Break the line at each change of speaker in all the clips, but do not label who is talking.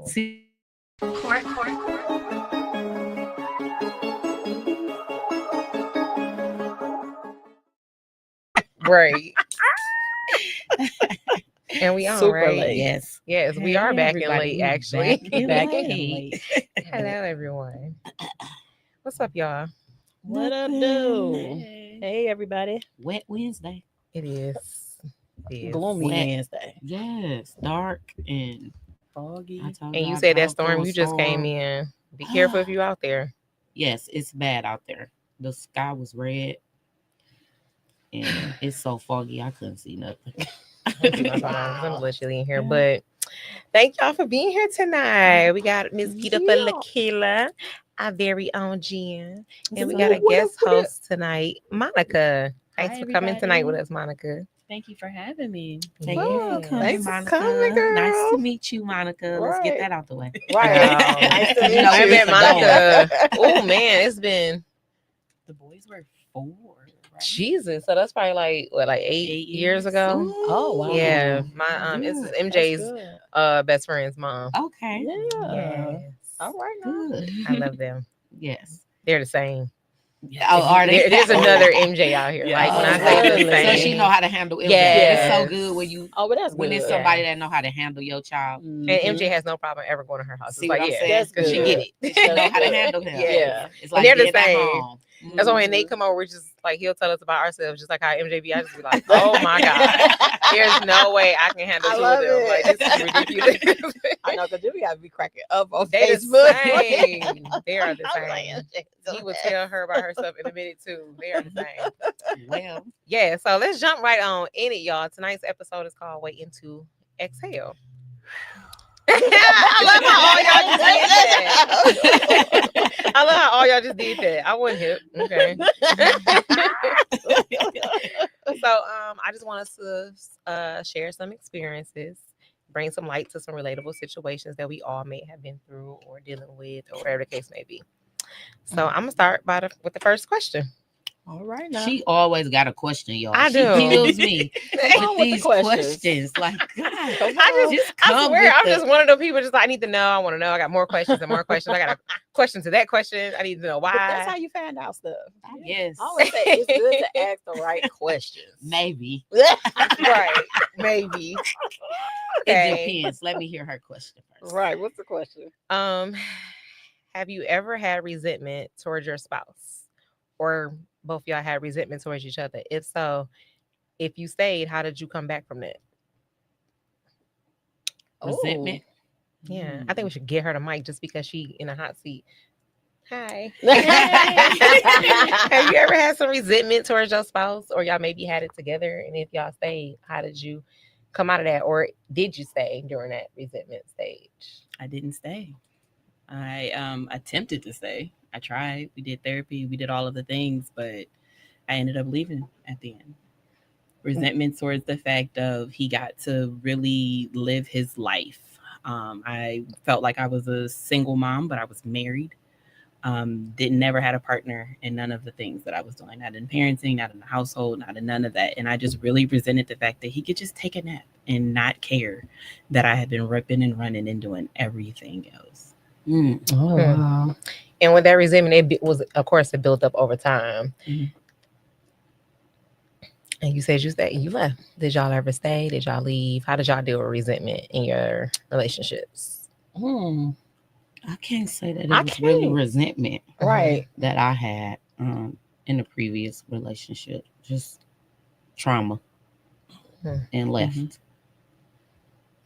See,
Right. And we on,
Super
right?
late.
yes.
Yes, we
Hey,
are back in
everybody,
late,
we're
actually.
back
Back
in
in
late.
Hello, everyone. What's up, y'all?
What up,
Nothing.
do?
Hey.
Hey, everybody.
Wet Wednesday.
It is. It is.
Gloomy
Wet.
Wednesday.
Yes, dark and
Foggy.
I told
And you
I
said that
drove through
storm
a
you just came
storm.
in. Be careful if you out there.
Yes, it's bad out there. The sky was red, and it's so foggy I couldn't see nothing.
I'm literally in here, but thank y'all for being here tonight. We got Miss Beautiful
Yeah.
Lakila, our very own Jen, and we
So,
got a
what up,
guest
what up?
host tonight, Monica. Thanks
Hi,
for coming tonight with
everybody.
us, Monica.
Thank you for having me.
Thank
Yeah.
you for coming,
Thanks for
Monica.
coming, girl.
Nice to meet you, Monica. Let's get
Right.
that out the way.
Right.
Wow.
Nice to
You
meet
know,
I
we
you.
met
used to
Monica. Oh man, it's been
The boys were 4, right?
Jesus. So that's probably like what, like 8
8
years
years.
ago.
Oh, wow.
Yeah, my this is
Good.
MJ's
That's good.
best friend's mom.
Okay.
Yeah.
Yes,
All right, now.
Good.
I love them.
Yes.
They're the same.
Oh, are they?
There's another MJ out here.
Yeah.
Like when I
Oh,
say the
really?
same,
So she know how to handle MJ.
Yes.
It's so good when you
Oh, but that's
when
good.
it's somebody that know how to handle your child.
and
Mhm.
MJ has no problem ever going to her house.
See
It's
what
like,
I'm
yeah,
saying?
That's
because she
good.
get it.
She know how to handle him.
Yeah.
It's like
they're the
being at
same.
home.
That's why when they come over, we're just like he'll tell us about ourselves, just like how MJ be. I just be like, oh my god, there's no way I can handle
I
two
love
of them.
it.
Like this is ridiculous.
I know, because we got to be cracking up on
They the
Facebook.
same. They are the
I'm like,
same. He will tell her about herself in a minute too. They are the same.
Well,
Yeah, so let's jump right on in it, y'all. Tonight's episode is called Waiting to Exhale. I love how all y'all just did that. I love how all y'all just did that. I wasn't hip. Okay. So I just want us to share some experiences, bring some light to some relatable situations that we all may have been through or dealing with or whatever the case may be. So I'm gonna start with the first question.
All right, now.
she always got a question, y'all.
I
She
do.
kills me
Come on
with
with the
these
questions.
questions. Like, God,
I
come
swear,
with
I'm
the-
just one of those people. Just I need to know. I want to know. I got more questions and more questions. I got a question to that question. I need to know
But that's how
why.
you find out stuff.
Yes,
I always say it's good to ask the right questions.
maybe
Right? Maybe.
it
Okay.
depends. Let me hear her question first.
Right. What's the question?
Have you ever had resentment towards your spouse, or both y'all had resentment towards each other? If so, if you stayed, how did you come back from that?
Resentment.
Yeah, I think we should get her the mic just because she in a hot seat. Hi.
Oh.
Have you ever had some resentment towards your spouse, or y'all maybe had it together? And if y'all stayed, how did you come out of that, or did you stay during that resentment stage?
I didn't stay. I attempted to stay. I tried. We did therapy. We did all of the things, but I ended up leaving at the end. Resentment towards the fact of he got to really live his life. I felt like I was a single mom, but I was married. Didn't never had a partner in none of the things that I was doing, not in parenting, not in the household, not in none of that. And I just really resented the fact that he could just take a nap and not care that I had been ripping and running and doing everything else.
Oh, wow.
And with that resentment, was, of course, it built up over time.
Mhm.
And you said you stayed, you left. Did y'all ever stay? Did y'all leave? How did y'all deal with resentment in your relationships?
I can't say that it
I
was really
can't.
resentment
Right.
that I had in the previous relationship. Just trauma and left.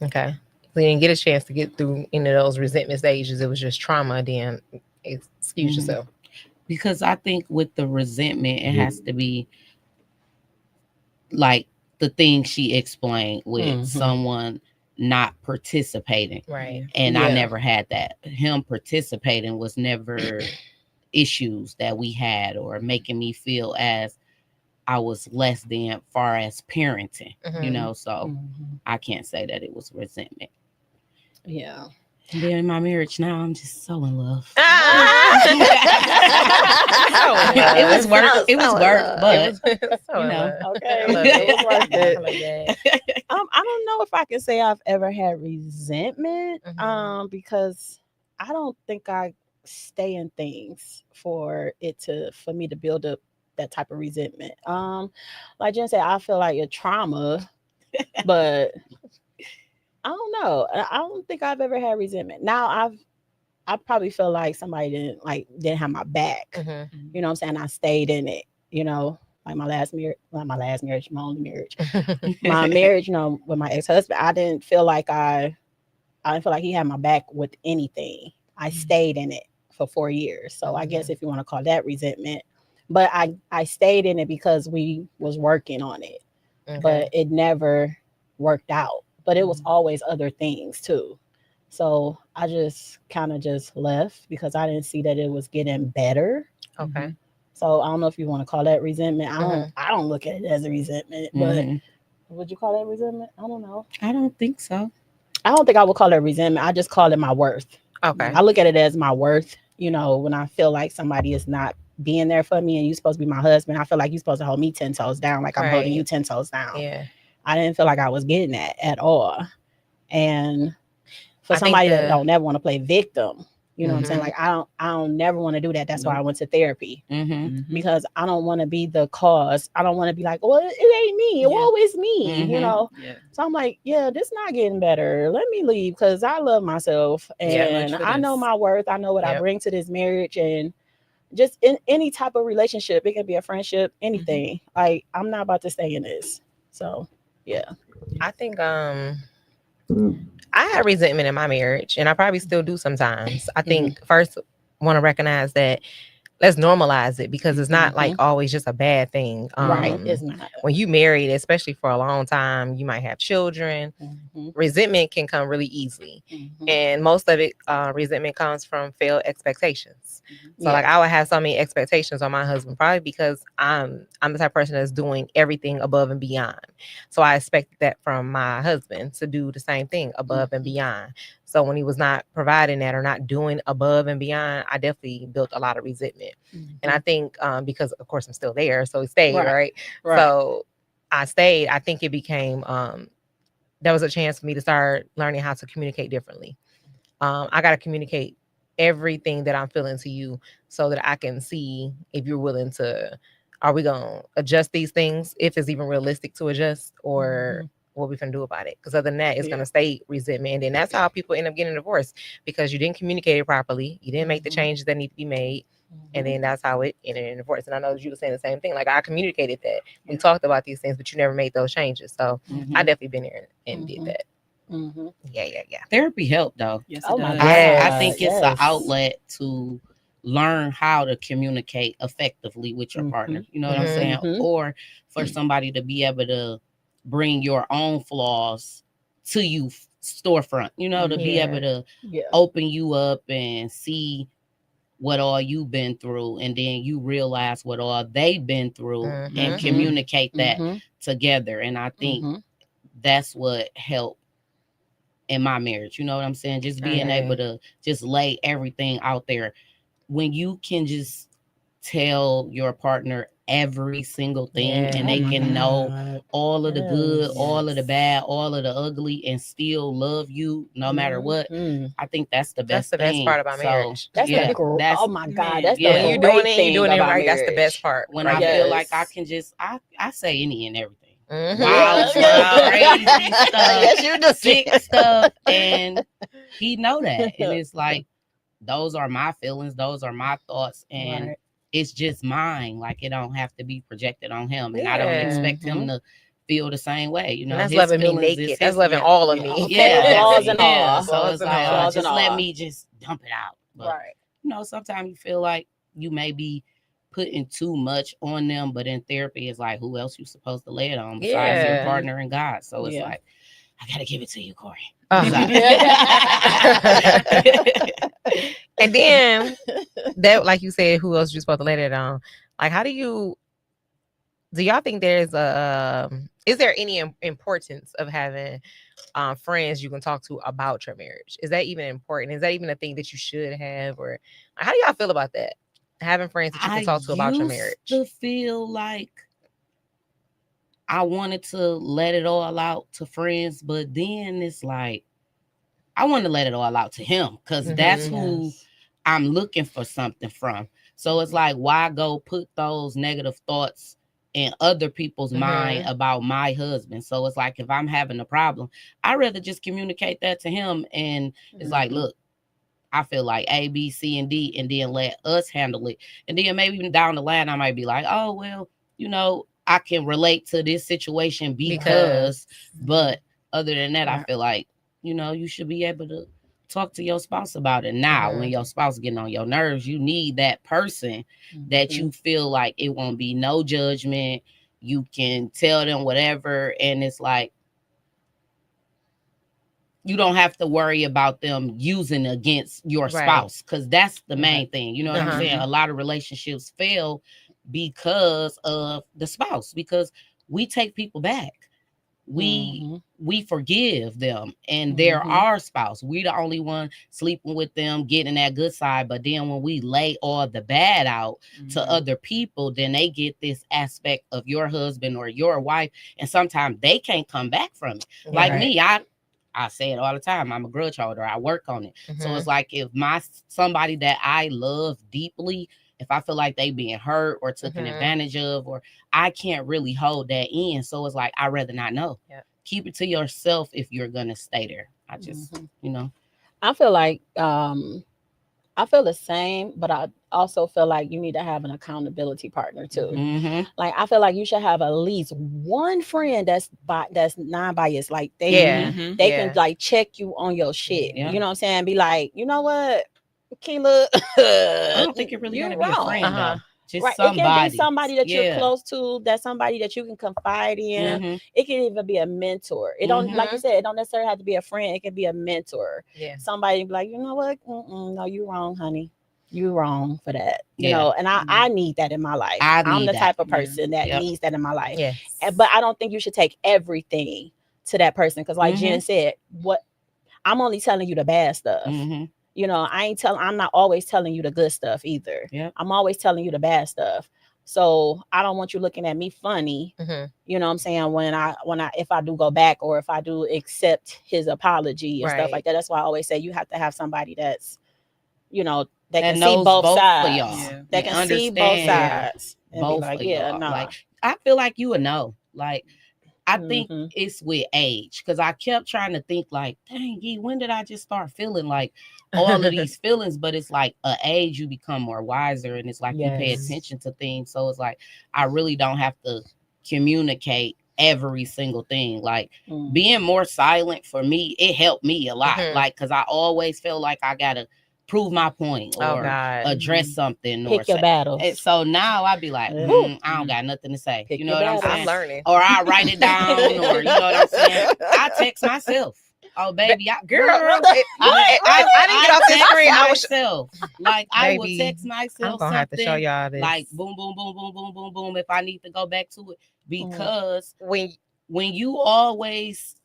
Okay. So you didn't get a chance to get through any of those resentment stages. It was just trauma. Then excuse yourself.
Because I think with the resentment, it has to be like the thing she explained with someone not participating.
Right.
And I
Yeah.
never had that. Him participating was never issues that we had or making me feel as I was less than far as parenting, you know, so I can't say that it was resentment.
Yeah.
And then in my marriage now, I'm just so in love.
It
was work. It was work, but
you know.
Okay.
I love it.
It was worth it.
I love that.
I don't know if I can say I've ever had resentment. Because I don't think I stay in things for me to build up that type of resentment. Like Jen said, I feel like a trauma, but I don't know. I don't think I've ever had resentment. Now I probably feel like somebody didn't have my back. You know what I'm saying? I stayed in it, like my last marriage, my only marriage. My marriage, with my ex-husband, I didn't feel like he had my back with anything. I stayed in it for 4 years. So I guess if you want to call that resentment, but I stayed in it because we was working on it, but it never worked out. But it was always other things too. So I just kind of just left because I didn't see that it was getting better.
Okay.
So I don't know if you want to call that resentment. I don't look at it as a resentment, but would you call that resentment? I don't know.
I don't think so.
I don't think I would call it resentment. I just call it my worth.
Okay.
I look at it as my worth. When I feel like somebody is not being there for me and you're supposed to be my husband, I feel like you're supposed to hold me 10 toes down, like I'm holding you 10 toes down.
Yeah.
I didn't feel like I was getting that at all. And for somebody that don't never want to play victim, you know what I'm saying? Like I don't never want to do that. That's why I went to therapy, because I don't want to be the cause. I don't want to be like, well, it ain't me. It always me, Yeah. So I'm like, this not getting better. Let me leave because I love myself and I know my worth. I know what I bring to this marriage, and just in any type of relationship, it can be a friendship, anything. Like I'm not about to stay in this. So yeah,
I think I had resentment in my marriage, and I probably still do sometimes. I think first want to recognize that let's normalize it, because it's not like always just a bad thing.
Right. It's not.
When you married, especially for a long time, you might have children. Resentment can come really easily. And most of it, resentment comes from failed expectations. So like I would have so many expectations on my husband, probably because I'm the type of person that's doing everything above and beyond. So I expected that from my husband to do the same thing above and beyond. So when he was not providing that or not doing above and beyond, I definitely built a lot of resentment. And I think because, of course, I'm still there, so he stayed, right? So I stayed. I think it became, there was a chance for me to start learning how to communicate differently. I got to communicate everything that I'm feeling to you so that I can see if you're willing to, are we going to adjust these things, if it's even realistic to adjust, or what we can do about it. Because other than that, it's going to stay resentment. And then that's how people end up getting divorced, because you didn't communicate it properly. You didn't make the changes that need to be made. And then that's how it ended in divorce. And I know that you were saying the same thing. Like I communicated that. We talked about these things, but you never made those changes. So I definitely been there and did that. Yeah.
Therapy helped though.
Yes,
Oh
it
my
does.
God.
I think it's an
Yes.
outlet to learn how to communicate effectively with your partner. You know what I'm saying? Or for somebody to be able to bring your own flaws to you storefront, to be able to open you up and see what all you've been through, and then you realize what all they've been through and communicate that together. And I think that's what helped in my marriage. You know what I'm saying? Just being able to just lay everything out there. When you can just tell your partner every single thing and they can know all of the good, all of the bad, all of the ugly, and still love you no matter what, I think that's the best
That's the best part about marriage.
That's oh my God, that's the
when you're
great
doing it,
thing
you're doing it
about
right. That's the
marriage.
best part.
When
right
I
there.
feel like I can just, I say any and everything.
Mhm.
Wild stuff, crazy stuff,
Yes, you do.
sick stuff, and he know that. And it's like, those are my feelings, those are my thoughts, and it's just mine. Like it don't have to be projected on him, and I don't expect him to feel the same way.
And that's
his
loving me
feelings is
naked.
his
That's loving
feelings.
all of me.
Flaws and all.
So it's like,
Flaws
just
and
let
all.
me just dump it out. But sometimes you feel like you may be putting too much on them, but in therapy it's like, who else you supposed to lay it on besides your partner and God? So it's like, I gotta give it to you, Corey.
And then that, like you said, who else you supposed to let it on? Like, how do y'all think there's is there any importance of having friends you can talk to about your marriage? Is that even important? Is that even a thing that you should have? Or how do y'all feel about that? Having friends that you can talk to about your marriage?
I used to feel like I wanted to let it all out to friends, but then it's like I want to let it all out to him because that's who I'm looking for something from. So it's like, why go put those negative thoughts in other people's mind about my husband? So it's like, if I'm having a problem, I'd rather just communicate that to him. And it's like, look, I feel like A, B, C, and D, and then let us handle it. And then maybe even down the line, I might be like, oh, well, you know, I can relate to this situation because but other than that, I feel like, you know, you should be able to talk to your spouse about it. Now, when your spouse getting on your nerves, you need that person that you feel like it won't be no judgment. You can tell them whatever. And it's like, you don't have to worry about them using against your spouse, because that's the main thing. You know what I'm saying? A lot of relationships fail because of the spouse, because we take people back. We forgive them and they're our spouse. We the only one sleeping with them, getting that good side. But then when we lay all the bad out to other people, then they get this aspect of your husband or your wife, and sometimes they can't come back from it. Like me, I say it all the time. I'm a grudge holder. I work on it. So it's like, if somebody that I love deeply, if I feel like they being hurt or taken advantage of, or I can't really hold that in. So it's like, I'd rather not know. Keep it to yourself if you're going to stay there. I just, you know.
I feel like, I feel the same, but I also feel like you need to have an accountability partner too. Like, I feel like you should have at least one friend that's non-biased. Like they can like check you on your shit. You know what I'm saying? Be like, you know what, Keela,
I don't think it really gotta be a friend though. Just somebody. It can be somebody
that you're close to, that's somebody that you can confide in. It can even be a mentor. It don't, like you said, it don't necessarily have to be a friend. It can be a mentor. Somebody be like, you know what? No, you wrong, honey. You wrong for that. You know, and I need that in my life. I'm the type of person that needs that in my life. But I don't think you should take everything to that person, because like Jen said, I'm only telling you the bad stuff. You know, I'm not always telling you the good stuff either. I'm always telling you the bad stuff. So I don't want you looking at me funny. You know what I'm saying? If I do go back, or if I do accept his apology and stuff like that. That's why I always say you have to have somebody that's, you know, that can see both sides. That can see both sides.
Both
like,
of y'all. Like, I feel like you would know. Like, I think it's with age, because I kept trying to think like, dang, when did I just start feeling like all of these feelings? But it's like a age, you become more wiser, and it's like you pay attention to things. So it's like, I really don't have to communicate every single thing. Like being more silent for me, it helped me a lot. Like, because I always feel like I gotta prove my point or address something.
Pick your battles.
And so now I be like, I don't got nothing to say.
Pick
you know what I'm saying?
I'm learning.
Or I write it down, or you know what I'm saying? I text myself. Oh, baby, I didn't
get off this screen.
I was like, I will text myself.
I'm gonna have to show y'all this.
Like, boom, boom, boom, boom, boom, boom, boom. If I need to go back to it, because when you always,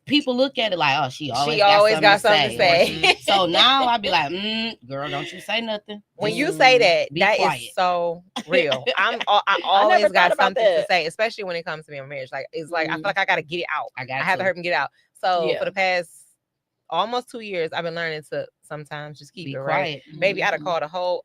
people look at it like, oh, she always got something to say. So now I be like, girl, don't you say nothing.
When you say that, that quiet. Is so real. I always got something to say, especially when it comes to being marriage. Like, it's like, I feel like I got to get it out. I haven't heard him get it out. So for the past almost 2 years, I've been learning to sometimes just keep it quiet. Right. Maybe I'd have called a whole,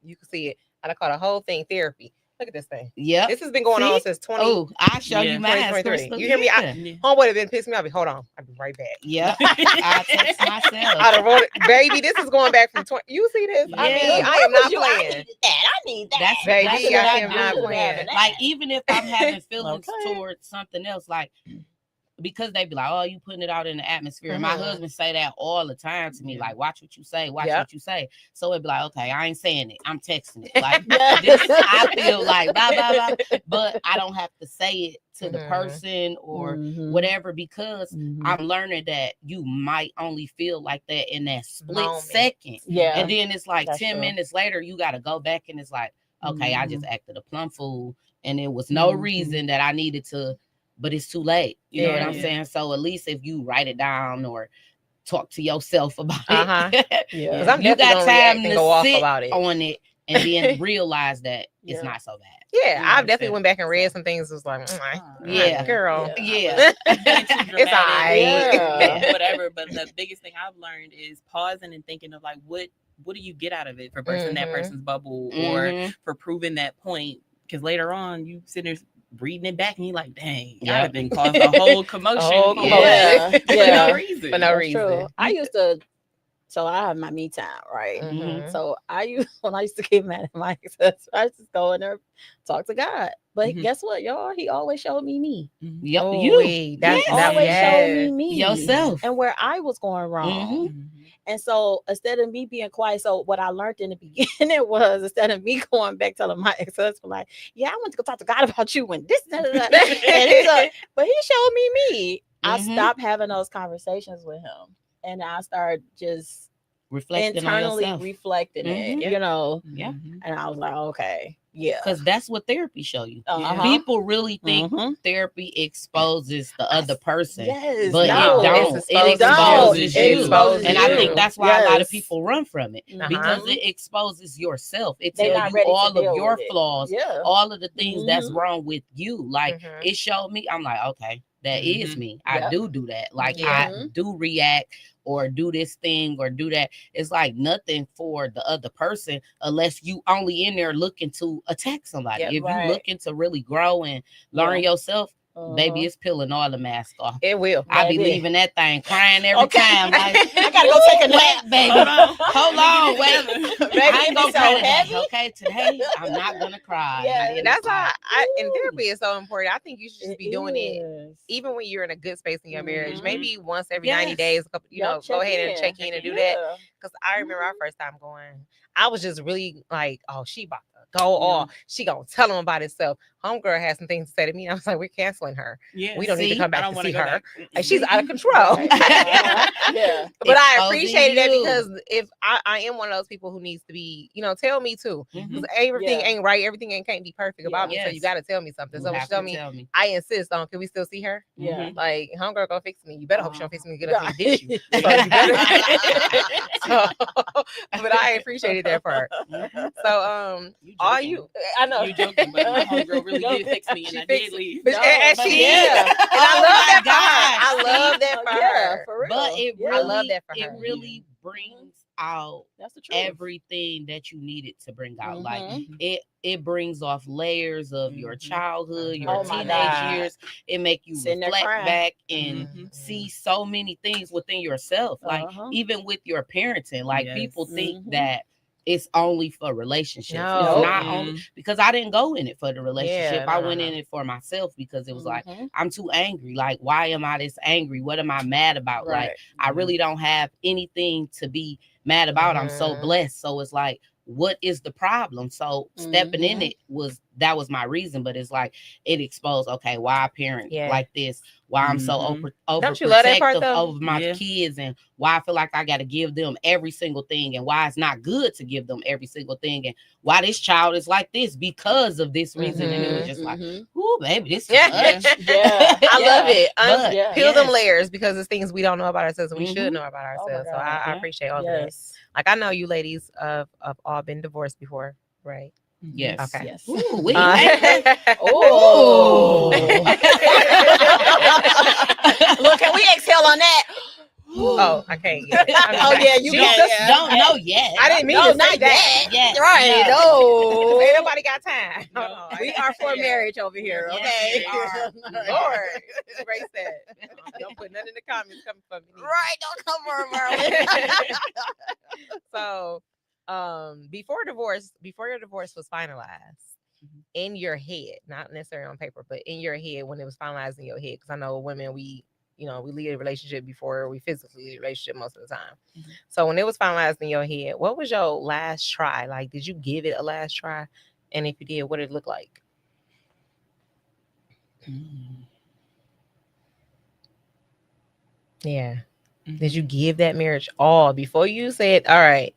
you can see it. I'd have called a whole thing therapy. Look at this thing. Yeah, this has been going on since 20.
Oh, I'll show you mine.
2023. You hear me? Homeboy have been pissing me off. Hold on, I'll be right back.
Yeah, I text myself.
I'd have wrote it, baby. This is going back from 20. You see this?
Yeah.
I mean, I am not playing.
I need that.
That's
baby.
That's
I am not playing.
Like, even if I'm having feelings towards something else, like, because they be like, oh, you putting it out in the atmosphere. My husband say that all the time to me, like, watch what you say, watch what you say. So it'd be like, okay, I ain't saying it, I'm texting it. Like, this, I feel like blah, blah, blah. But I don't have to say it to the person or whatever, because I'm learning that you might only feel like that in that split second. And then it's like 10 minutes later, you got to go back, and it's like, okay, I just acted a plumb fool, and it was no reason that I needed to. But it's too late. You know what I'm saying? So at least if you write it down or talk to yourself about it,
I'm
you got time to
go off
sit
about it
on it and then realize that
Yeah.
it's not so bad.
Yeah, I've definitely
So-
went back and read some things. Was like,
Yeah.
girl,
Yeah.
it's
Dramatic,
alright.
Yeah.
whatever. But the biggest thing I've learned is pausing and thinking of like, what do you get out of it for bursting that
Mhm.
person's bubble or
Mhm.
for proving that point? Because later on, you sit there reading it back and you're like, dang, I'd
Yep.
have been caused a whole commotion,
whole
for
commotion.
for
Yeah.
no reason.
For no
That's
reason.
true. I used to. So I have my me time, right?
Mhm.
So when I used to get mad at my ex, I used to go in there, talk to God. But
Mhm.
guess what, y'all? He always showed me.
Yep.
Oh,
You.
wait, that's
He
Yes.
always showed
yes.
me
Yourself.
and where I was going wrong.
Mhm.
And so instead of me being quiet, so what I learned in the beginning was instead of me going back telling my ex-husband, like, yeah, I want to go talk to God about you and this, and that. And he's like, but he showed me. I
Mhm.
stopped having those conversations with him. And I started just
Reflecting
internally
on yourself.
reflecting it,
Mhm.
Yeah. And I was like, okay, yeah.
Because that's what therapy show you.
Uh-huh.
People really think
Mhm.
therapy exposes the other person.
Yes,
But
no,
it don't. It exposes
It
you.
exposes
And I
you.
think that's why a lot of
Yes.
people run from it. Because it exposes yourself. It
They
tells
not
you
ready to
all of
deal
your
with it.
flaws,
Yeah.
all of the things that's
Mhm.
wrong with you. Like
Mhm.
it showed me, I'm like, okay, that is me. I
Yep.
do that. Like
Yeah.
I do react or do this thing or do that. It's like nothing for the other person unless you only in there looking to attack somebody.
Yep,
if
right.
you looking to really grow and learn yourself, baby, it's peeling all the mask off.
It will.
I be
Baby.
leaving that thing crying every
Okay.
time. Like,
I gotta go take a nap.
baby.
Hold on.
Hold on, wait.
Baby,
I
it
ain't gonna
be so
cry today.
heavy.
Okay, today I'm not gonna cry.
Yeah,
And
That's
it's
why
like,
and
ooh.
therapy is so important. I think you should just be doing it
is.
even when you're in a good space in your marriage.
Mhm.
Maybe once every 90
Yes.
days, a couple,
Yup,
go
check
ahead and
in.
check in and do that.
Yeah.
Because I remember our first time going, I was just really like, oh, she about to go off. She gonna tell him about herself. Homegirl had some things to say to me. I was like, we're canceling her.
Yeah.
We don't need to
See?
come
I
back
don't
to
want to
see
go
her.
back.
Like, she's out of control.
Right. Yeah.
But I
Exposing
appreciated that
you.
because if I am one of those people who needs to be, tell me too.
Mhm.
Because everything
Yeah.
ain't right. Everything can't be perfect about me. So you
Yes.
got to tell me something.
You
So when
have
she tell
to
me,
tell me.
I insist on, can we still see her?
Yeah.
Mhm.
Like, homegirl go fix me. You better hope she don't fix me and get up
Right.
and ditch you. So you better- So, but I appreciated that part.
Mhm.
So
You
are
joking.
you? I know
You joking, but my homegirl really did fix me, and
She
I
fixed
did leave.
But,
No,
and
but
she
yeah.
and I
Oh
love
my
that for her.
gosh.
I love that for
Yeah,
her.
for real.
But it
Yeah.
really,
I love that for her.
it really brings out
That's the truth.
everything that you needed to bring out. Like
Mhm.
it brings off layers of your
Mhm.
childhood, your
Oh my
teenage
God.
years. It make you
Sitting there
reflect
crying.
back and
Mhm.
see so many things within yourself. Like
Uh-huh.
even with your parenting, like
Yes.
people think
Mhm.
that it's only for relationships.
No.
It's not
Mm.
only because I didn't go in it for the relationship.
no,
I
no,
went
no.
in it for myself because it was like
Mhm.
I'm too angry. Like, why am I this angry? What am I mad about?
Right.
Like, I really don't have anything to be mad about. I'm so
Mhm.
blessed. So it's like, what is the problem? So stepping in
Mhm.
it was my reason. But it's like it exposed, okay, why I parent
Yeah.
like this, why I'm so
Mhm.
Don't you love that part,
overprotective
though?
over my
Yeah.
kids, and why I feel like I got to give them every single thing, and why it's not good to give them every single thing, and why this child is like this because of this reason. And it was just like,
Mhm.
ooh, baby, this is
Yeah.
much.
Yeah.
I love
Yeah.
it.
But,
Yeah.
Peel them
yes.
layers because it's things we don't know about ourselves and we should
Mhm.
know about
Oh my
ourselves. So
God.
I
Yeah.
appreciate all of that.
Yes.
Like I know you ladies of all been divorced before, right?
Yes.
Okay.
Yes.
Ooh, we
Oh.
Ooh.
Look, can we exhale on that?
Oh, I can't get it.
Oh, yeah, you
Jesus.
can, yeah.
Don't know yet.
I didn't mean
No,
to say
not
that.
yet.
Yes,
Right.
no.
No.
Ain't nobody got time.
No.
Hold on.
We are for marriage over here,
Yes,
okay?
we are.
All right.
Lord, Ray said, don't put nothing in the comments coming from me.
Right, don't come for
So, before your divorce was finalized in your head, not necessarily on paper, but in your head when it was finalized in your head, because I know women, we leave a relationship before we physically leave a relationship most of the time. So when it was finalized in your head, what was your last try? Like, did you give it a last try? And if you did, what did it look like? Yeah. Did you give that marriage all before you said, all right,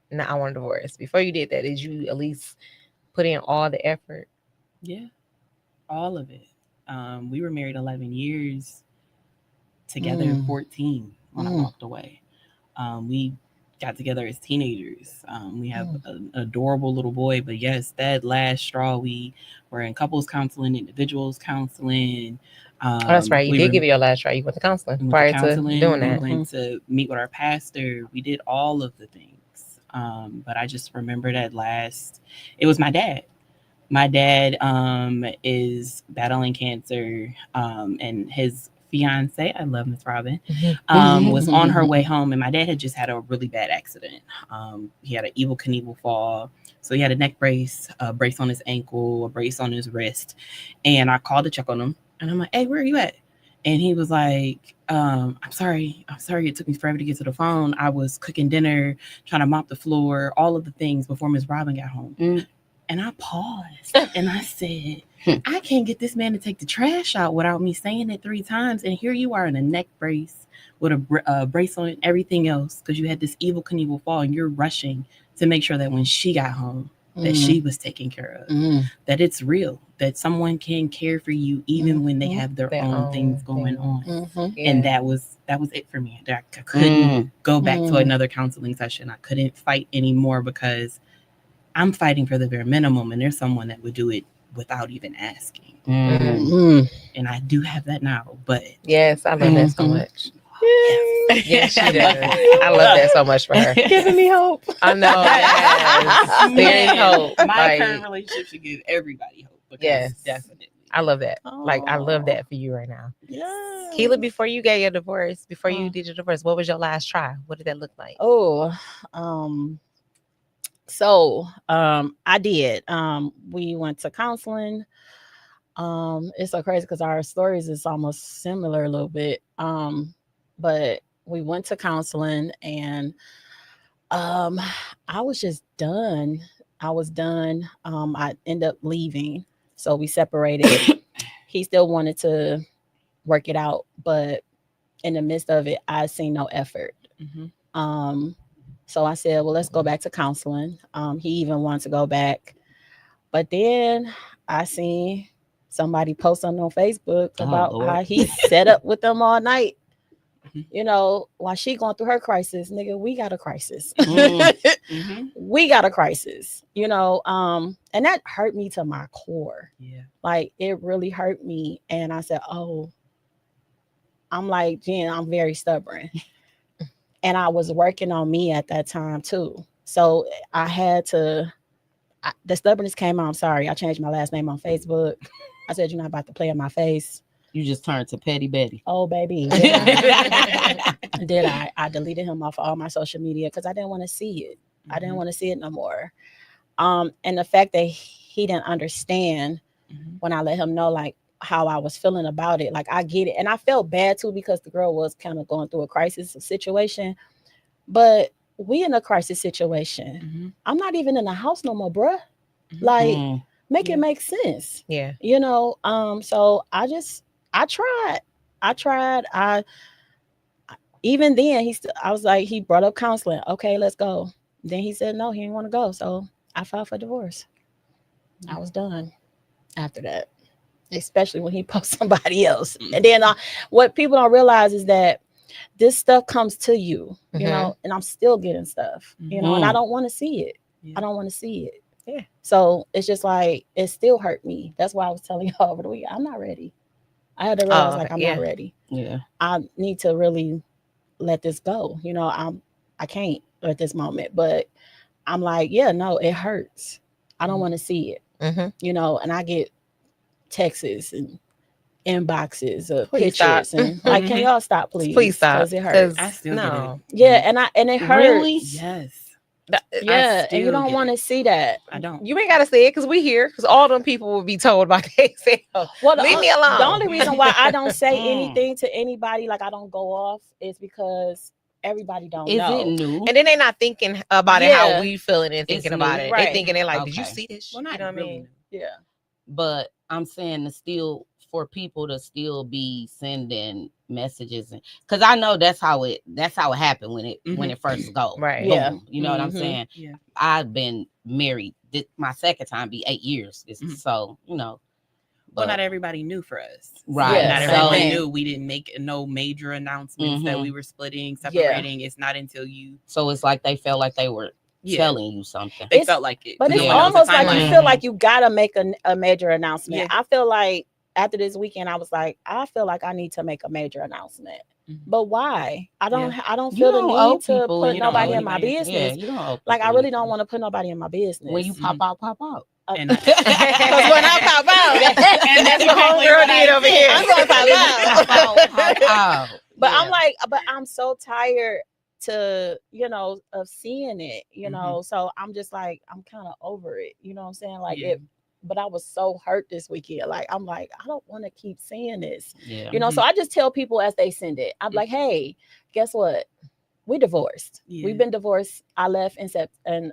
now I want a divorce? Before you did that, did you at least put in all the effort?
Yeah, all of it. We were married 11 years, together 14 when I walked away. We got together as teenagers. We have an adorable little boy, but yes, that last straw, we were in couples counseling, individuals counseling.
That's right. You did give your last try. You went to counseling prior to doing that.
We went to meet with our pastor. We did all of the things. But I just remember that it was my dad. My dad is battling cancer, and his fiance, I love Miss Robin, was on her way home, and my dad had just had a really bad accident. He had an Evel Knievel fall, so he had a neck brace, a brace on his ankle, a brace on his wrist, and I called to check on him, and I'm like, "Hey, where are you at?" And he was like, I'm sorry, it took me forever to get to the phone. I was cooking dinner, trying to mop the floor, all of the things before Miss Robin got home. And I paused and I said, I can't get this man to take the trash out without me saying it 3 times. And here you are in a neck brace with a brace on and everything else because you had this Evel Knievel fall and you're rushing to make sure that when she got home, that she was taken care of, that it's real, that someone can care for you even when they have their own things going on. And that was it for me. I couldn't go back to another counseling session. I couldn't fight anymore because I'm fighting for the bare minimum, and there's someone that would do it without even asking. And I do have that now, but
yes, I love that so much. Yes, she does. I love that so much for her.
Giving me hope.
I know. Yes. There is hope.
My current relationship should give everybody hope.
Yes,
definitely.
I love that. Like, I love that for you right now.
Yeah.
Keela, before you got your divorce, before you did your divorce, what was your last try? What did that look like?
I did. We went to counseling. It's so crazy because our stories is almost similar a little bit. But we went to counseling and I was just done. I was done. I ended up leaving. So we separated. He still wanted to work it out, but in the midst of it, I seen no effort. So I said, well, let's go back to counseling. He even wanted to go back. But then I seen somebody post on Facebook about how he set up with them all night. You know, while she going through her crisis, nigga, we got a crisis. We got a crisis, you know, and that hurt me to my core.
Yeah.
Like, it really hurt me. And I said, I'm like, Jen, I'm very stubborn. And I was working on me at that time too. So I had to, the stubbornness came out. I'm sorry. I changed my last name on Facebook. I said, you're not about to play in my face.
You just turned to Petty Betty.
Oh, baby. Did I? I deleted him off all my social media because I didn't want to see it. I didn't want to see it no more. And the fact that he didn't understand when I let him know, like, how I was feeling about it. Like, I get it. And I felt bad too because the girl was kind of going through a crisis situation. But we in a crisis situation. I'm not even in the house no more, bruh. Like, make it make sense.
Yeah.
You know, so I tried. Even then I was like, he brought up counseling. Okay, let's go. Then he said no, he didn't want to go. So I filed for divorce. I was done after that. Especially when he posts somebody else. And then what people don't realize is that this stuff comes to you, you know, and I'm still getting stuff, you know, and I don't want to see it. I don't want to see it.
Yeah.
So it's just like, it still hurt me. That's why I was telling y'all over the week, I'm not ready. I had to realize I'm not ready.
Yeah.
I need to really let this go. You know, I can't at this moment, but I'm like, yeah, no, it hurts. I don't want to see it, you know, and I get texts and inboxes of pictures and like, can y'all stop, please?
Please stop.
Because it hurts.
I still
get
it.
Yeah, and it hurts.
Really?
Yes.
Yeah, and you don't want to see that.
I don't.
You ain't gotta say it because we here. Because all them people will be told by themselves.
Well,
leave me alone.
The only reason why I don't say anything to anybody, like I don't go off, is because everybody don't know.
Is it new?
And then they're not thinking about it how we feeling and thinking about
new.
it.
Right.
They thinking they're like, did you
Okay.
see this?
Well,
You
not
know what I
really
mean?
new.
Yeah.
But I'm saying to still, for people to still be sending messages, and because I know that's how it happened when it first go.
Right.
Boom.
Yeah.
You know what I'm saying?
Yeah.
I've been married. My second time be 8 years. So, you know.
Well, not everybody knew for us.
Right.
Not
So-
everybody
Yeah.
knew. We didn't make no major announcements that we were splitting,
Yeah.
separating. It's not until you.
So it's like they felt like they were telling you something.
They
It's-
felt like it.
But it's
Yeah.
almost like you
timeline.
feel like you gotta make a major announcement.
Yeah.
I feel like after this weekend, I was like, I feel like I need to make a major announcement.
Mhm.
But why? I don't
You
feel the
don't owe
need to
people
put
anything.
nobody in
You
my
don't owe
business.
Yeah, you don't owe
Like I
people
really
anything.
don't want to put nobody in my business.
When you pop out, pop out.
And
Because when I pop out,
And that's what
exactly
homegirl
what I
did over
did.
here.
I'm gonna pop out.
Pop out.
But
Yeah.
I'm like, but I'm so tired of seeing it,
Mhm.
So I'm just like, I'm kind of over it. You know what I'm saying? Like
Yeah.
but I was so hurt this weekend. Like, I'm like, I don't want to keep seeing this.
Yeah.
So I just tell people as they send it. I'm like, hey, guess what? We divorced.
Yeah.
We've been divorced. I left in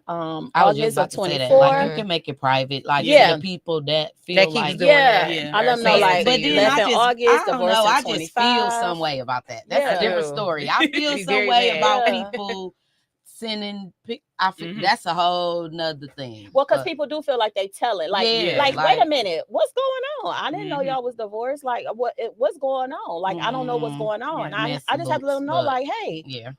I was just
August of
about to say that.
24.
Like, you can make it private. Like,
Yeah.
the people that feel
That keeps
like
doing
Yeah.
that.
Yeah.
I let them know,
Saying it
like,
to
but
you.
then
left
I
in
just,
August,
I don't
divorced
know.
in
I just feel
25.
some way about that. That's
Yeah.
a different
I do.
story. I feel
Be
some
very
way
mad.
about
Yeah.
people sending.
Mhm.
That's a whole nother thing.
Well, because
But-
people do feel like they tell it. Like,
Yeah,
like,
like-
wait a minute, what's going on? I didn't know
Mhm.
y'all was divorced. Like, what's going on? Like, I don't know what's
Mhm.
going on.
Yeah,
And I just have to let them know,
but-
like, hey,
yeah.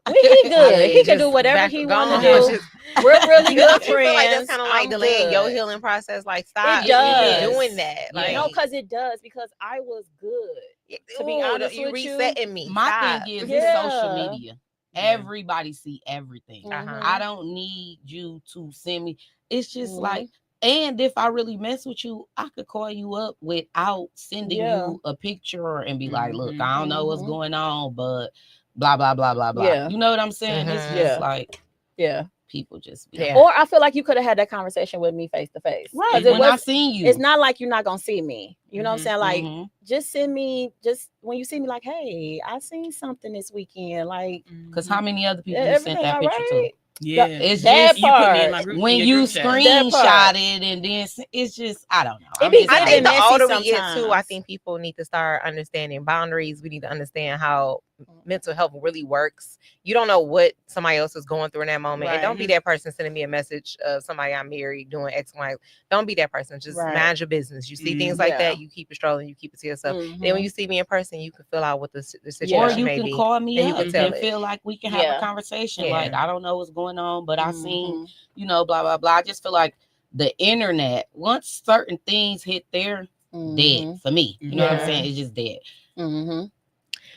he good. He can
Just
do whatever
back-
he
go
want to
on,
do.
just-
We're really
Because I
good
feel like that's
friends.
kind of like
I'm
delaying your
good.
healing process. Like, stop
does.
doing that.
Yeah.
Like,
No, because it does. Because I was good. to be
ooh,
honest
you
with you,
resetting me.
My
Stop.
thing is,
Yeah.
it's social media.
Yeah.
Everybody see everything.
Uh-huh.
I don't need you to send me. It's just
Mhm.
like, and if I really mess with you, I could call you up without sending
Yeah.
you a picture and be like, look,
Mhm.
I don't know what's
Mhm.
going on, but blah, blah, blah, blah, blah.
Yeah.
You know what I'm saying? It's
Mhm.
just
Yeah.
like
Yeah.
people just be
Yeah.
Or I feel like you could have had that conversation with me face to face.
right.
'Cause it
When I
was,
seen you,
it's not like you're not gonna see me. You know what I'm
Mhm.
saying? Like,
Mhm.
just send me, just when you see me, like, hey, I seen something this weekend. Like,
Because how many other people you
everything
sent that
all
picture
right?
to?
Yeah.
It's
That
just
You put me in
part.
my group.
when
your
you
group chat.
That part.
screenshot it and then it's just, I don't know.
It
I'm
be
just
I
getting
think the
messy
older we get too, I
sometimes.
think people need to start understanding boundaries. We need to understand how mental health really works. You don't know what somebody else is going through in that moment. And
Right.
don't be that person sending me a message of somebody I'm married doing X, Y. Don't be that person. Just
Right.
mind your business. You see
Mhm.
things like
Yeah.
that, you keep it strolling, you keep it to yourself. Then when
Mhm.
you see me in person, you can fill out what the
or
situation
you
may
can
be.
call me
and you
up
can tell
and
it.
feel like we can have
Yeah.
a conversation.
Yeah.
Like, I don't know what's going on, but I seen,
Mhm.
blah, blah, blah. I just feel like the internet, once certain things hit there, dead
Mhm.
for me. You know what I'm
Yeah.
saying? It's just dead.
Mhm.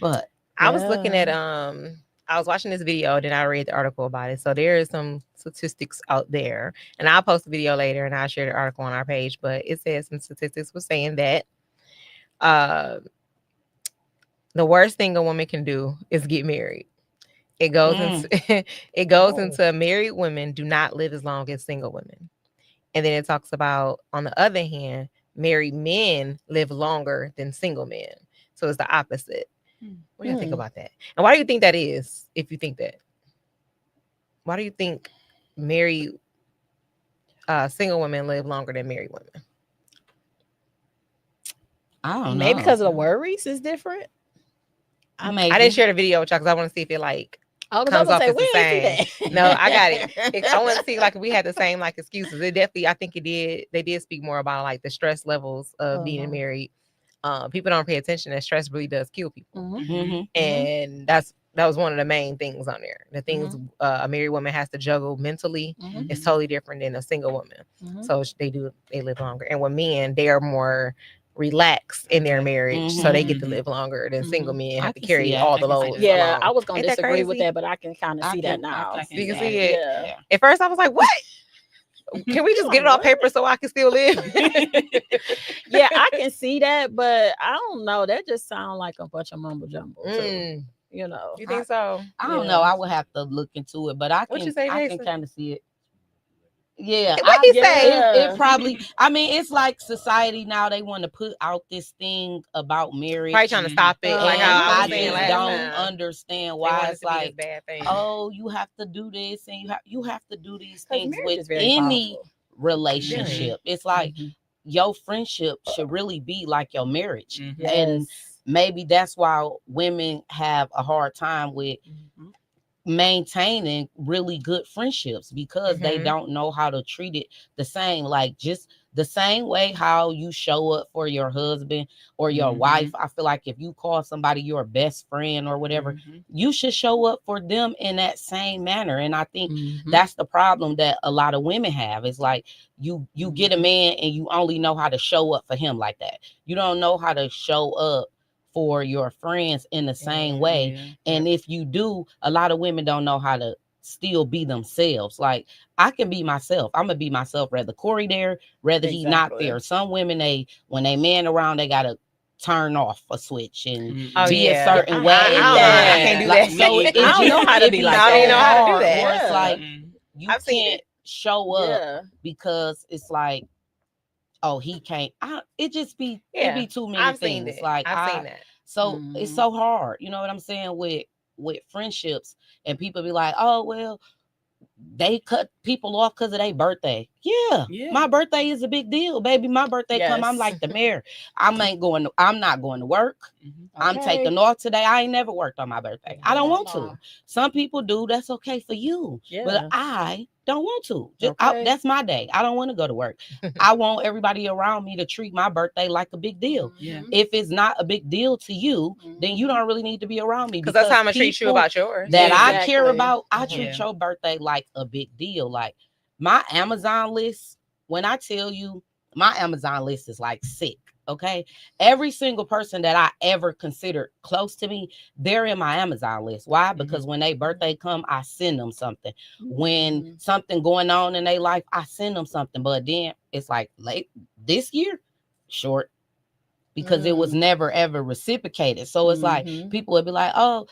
But
I was looking at
Yeah.
I was watching this video, then I read the article about it. So there is some statistics out there, and I'll post a video later and I'll share the article on our page. But it says some statistics was saying that the worst thing a woman can do is get married. It goes into it goes
Oh.
into married women do not live as long as single women. And then it talks about, on the other hand, married men live longer than single men. So it's the opposite. What do you think about that? And why do you think that is, if you think that? Why do you think married single women live longer than married women?
I don't know.
Maybe because of the worries is different.
Maybe.
I didn't share the video with y'all because I want to see if it like
I was
comes
gonna
off
say
as
we
the
ain't see that.
No, I got it. I want to see like if we had the same like excuses. It definitely, I think it did. They did speak more about like the stress levels of being married. People don't pay attention that stress really does kill people,
Mhm.
Mhm.
and that was one of the main things on there. The things a married woman has to juggle mentally
Mhm.
is totally different than a single woman.
Mhm.
So they live longer, and with men, they are more relaxed in their marriage, so they get to
Mhm.
live longer than single men
I
have to
can
carry
see that.
all
I
the
can see
loads.
that.
Yeah,
alone.
I was gonna
Ain't that
disagree with
crazy?
that, but I can kind of
I
see
can-
that now.
I can
You can
see
see
that.
it.
Yeah.
Yeah.
At first, I was like, "What? Can we just get it on
What?
paper so I can still live?"
Yeah, I can see that, but I don't know. That just sounds like a bunch of mumbo jumbo. Too,
Mm,
you know.
you think so?
I don't
Yeah.
know. I would have to look into it, but I
What
can.
you say,
I can
Jason?
kind of see it. Yeah,
What he
Yeah.
say?
it probably. I mean, it's like society now. They want to put out this thing about marriage.
Probably trying to stop it.
And
Like
and
how I
I
was saying
just
last
don't
time.
understand
They
why
want it
it's
to be this
like,
bad thing.
oh, you have to do this and you have to do these
'Cause
things
marriage
with
is very
any
powerful.
relationship. It's like
Mhm.
your friendship should really be like your marriage.
Mhm.
And
Yes.
maybe that's why women have a hard time with
Mhm.
maintaining really good friendships because they
Mhm.
don't know how to treat it the same. Like just the same way how you show up for your husband or your wife. I feel like if you call somebody your best friend or whatever, you should show up for them in that same manner. And I think that's the problem that a lot of women have. It's like you get a man and you only know how to show up for him like that. You don't know how to show up for your friends in the same way. And if you do, a lot of women don't know how to still be themselves. Like I can be myself. I'm gonna be myself, whether Corey there, whether he not there. Some women, when they man around, they gotta turn off a switch and be a certain way.
I can't do that.
So
I don't know how to be like that. I don't even know how to do that.
Or it's like you
I've seen
can't show up because it's like, oh, he can't. It just be it be too many things. Like
I've seen that.
So it's so hard. You know what I'm saying? With friendships, and people be like, oh well, they cut people off because of their birthday. Yeah, my birthday is a big deal, baby. My birthday come, I'm like the mayor. I'm not going to work. I'm taking off today. I ain't never worked on my birthday. I don't want to. Some people do. That's okay for you. But I don't want to. That's my day. I don't want to go to work. I want everybody around me to treat my birthday like a big deal. If it's not a big deal to you, then you don't really need to be around me.
Because that's how I'm going to treat you about yours.
That I care about, I treat your birthday like a big deal. Like my Amazon list, when I tell you, my Amazon list is like sick. Okay. Every single person that I ever considered close to me, they're in my Amazon list. Why? Because when their birthday come, I send them something. When something going on in their life, I send them something. But then it's like late this year, short, because it was never ever reciprocated. So it's like people would be like, oh,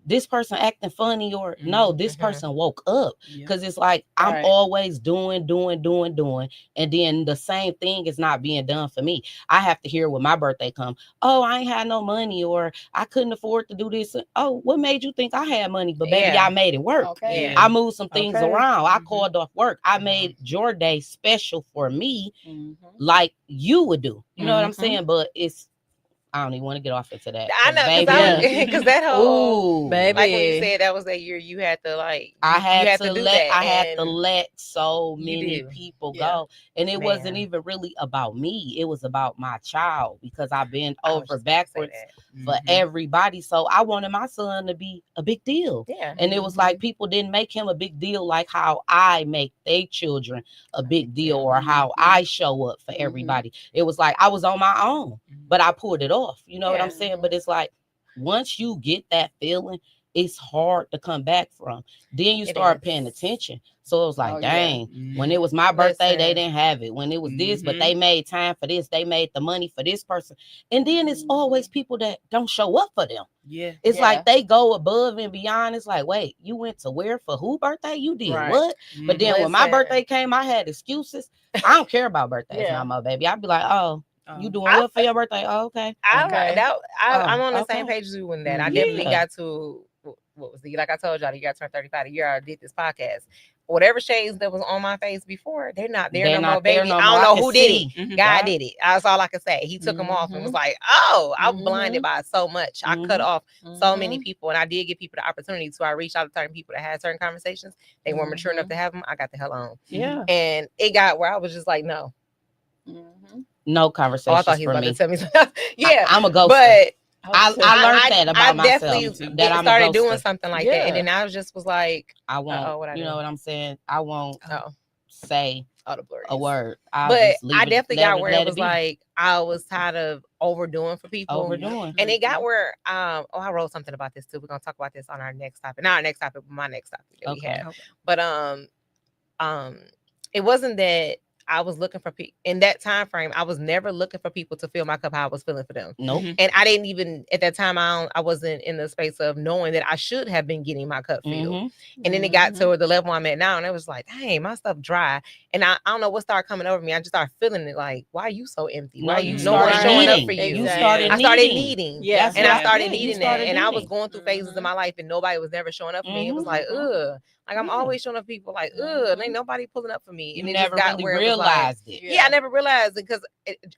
this person acting funny, or no, this person woke up. Because it's like I'm always doing, and then the same thing is not being done for me. I have to hear when my birthday come, oh, I ain't had no money, or I couldn't afford to do this. Oh, what made you think I had money? But baby, I made it work. I moved some things around. I called off work. I made your day special for me, like you would do. You know what I'm saying? But I don't even want to get off into that.
I know, because that whole baby, like when you said that was that year, you had to like. I had to let
so many people go, and it wasn't even really about me. It was about my child, because I've been over backwards for everybody. So I wanted my son to be a big deal. And it was like people didn't make him a big deal like how I make their children a big deal, or how I show up for everybody. It was like I was on my own, but I pulled it off. You know what I'm saying? But it's like once you get that feeling, it's hard to come back from. Then you start paying attention. So it was like, dang, when it was my birthday, they didn't have it. When it was this, but they made time for this. They made the money for this person. And then it's always people that don't show up for them. It's like they go above and beyond. It's like, wait, you went to where for who birthday? You did what? But then when my birthday came, I had excuses. I don't care about birthdays no more, baby. I'd be like, oh, you doing what for your birthday? Oh, okay.
I'm on the same page as you in that. I definitely got to, what was the, like I told y'all, you got to turn 35 the year I did this podcast. Whatever shades that was on my face before, they're not there no more, baby. I don't know who did it. God did it. That's all I can say. He took them off and was like, oh, I was blinded by so much. I cut off so many people, and I did give people the opportunity to. I reached out to certain people that had certain conversations. They weren't mature enough to have them. I got the hell on. And it got where I was just like, no.
No conversation.
Oh, I thought he was about to tell me something.
I'm a ghost.
But
I learned that about myself.
That I started doing something like that, and then I just was like,
I won't. You know what I'm saying? I won't say
a
word.
But I definitely got where it was like I was tired of overdoing for people. And it got where I wrote something about this too. We're gonna talk about this on our next topic. Not our next topic, but my next topic that we have. But it wasn't that I was looking for people in that time frame. I was never looking for people to fill my cup how I was feeling for them.
Nope.
And I didn't even at that time. I wasn't in the space of knowing that I should have been getting my cup filled. And then it got to the level I'm at now, and it was like, dang, my stuff dry. And I don't know what started coming over me. I just started feeling it like, why are you so empty? Why are you no one showing up for you? I started needing. Yeah. And I started needing that. And I was going through phases in my life, and nobody was never showing up for me. It was like, ugh. Like I'm always showing up people like, ugh, ain't nobody pulling up for me. And
you
it
never
just got
really
where
realized
it. Yeah, I never realized it because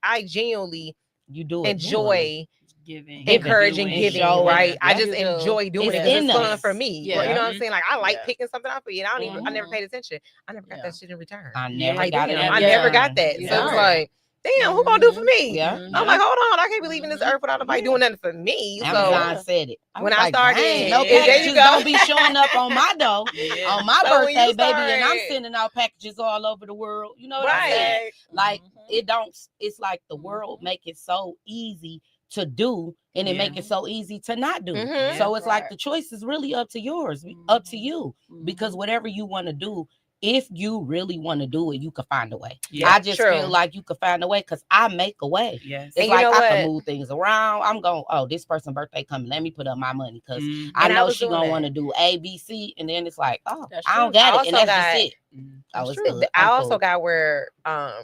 I genuinely
you do
enjoy
giving,
encouraging
doing,
giving,
showing.
right? I
Yeah.
just
You do.
enjoy doing
It's
it. 'Cause
in
it's fun
us.
for me.
Yeah.
You know what I'm saying? Like I like
Yeah.
picking something out for you, and I never
Mhm.
paid attention. I never got
Yeah.
that shit in return.
I never
Like
got it.
damn,
in
I never
return.
got that.
You
So it's
don't.
like, damn, who gonna do for me?
Yeah.
I'm like, hold on, I can't be leaving this earth without nobody
Yeah.
doing nothing for me.
Amazon
So
said it. I
when
was
I
like,
started-
dang, no
Yeah, there
packages
you go.
don't be showing up on my door
Yeah.
on my
So when you
birthday, baby, and I'm
started-
sending out packages all over the world. You know what I'm saying?
right.
Like
Mhm.
it don't. It's like the world make it so easy to do, and it make
Yeah.
it so easy to not do.
Mhm.
So it's like
Right.
the choice is really up to yours, up to
Mhm.
you, because
Mhm.
whatever you want to do. If you really want to do it, you can find a way.
Yeah,
I just
true.
feel like you can find a way because I make a way.
Yes.
It's
And you
like
know
I
what?
can move things around. I'm going, oh, this person's birthday coming. Let me put up my money because
Mhm.
I
And I
know
was
she
doing
gonna
that.
want to do A, B, C, and then it's like, oh,
That's
I don't
true.
got
I
it, and
also
that's
got-
just it.
Mhm.
Oh, it's
true.
good.
I
I'm
also
cool.
got where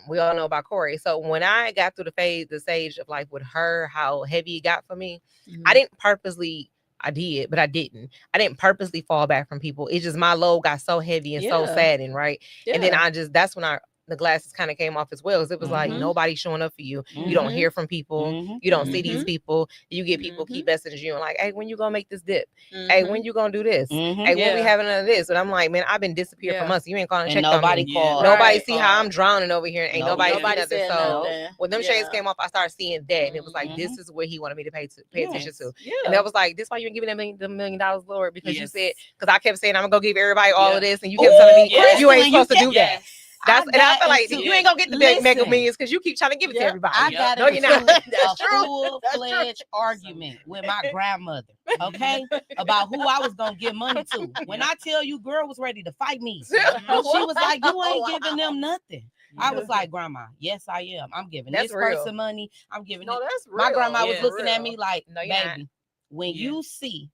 we all know about Corey. So when I got through the stage of life with her, how heavy it got for me, I didn't purposely. I did, but I didn't. I didn't purposely fall back from people. It's just my load got so heavy and so
Yeah.
saddened, right? And then
Yeah.
that's when the glasses kind of came off as well. Because it was like
Mhm.
nobody showing up for you. You don't
Mhm.
hear from people.
Mhm.
You don't see these
Mhm.
people. You get people keep messaging you and like, hey, when you gonna make this dip?
Mhm.
Hey, when you gonna do this?
Mhm.
Hey, when we
Yeah.
having none of this? And I'm like, man, I've been disappeared for
Yeah.
months. You ain't calling
And
checked on
nobody
me.
Yeah.
called.
Nobody
Right.
see how I'm drowning over here. And ain't
Nope.
nobody,
Nobody
see
said
nothing. So
nothing.
when them shades came off, I started seeing that, and it was like,
Mhm.
this is what he wanted me to pay attention to.
Yeah.
And that was like, this why you ain't giving them $1 million, Lord, because you
Yes.
said, because I kept saying I'm gonna go give everybody all
Yeah.
of this, and you kept telling me
yes.
you ain't
Crystal,
supposed to do that.
Yes.
That's and I
got
feel like
into-
you ain't gonna get the big mega
Listen.
millions because you keep trying to give it to
Yep.
everybody.
I
Yep.
got
No, you're
into
not. That's
a
true.
full-fledged argument with my grandmother, okay, about who I was gonna give money to. When I tell you, girl was ready to fight me. She was like, "You ain't giving them nothing." I was like, "Grandma, yes, I am. I'm giving
That's
this
real.
person money. I'm giving
No,
it."
that's real.
My grandma was
Yeah.
looking at me like,
No, you're not.
"Baby, when
Yeah.
you see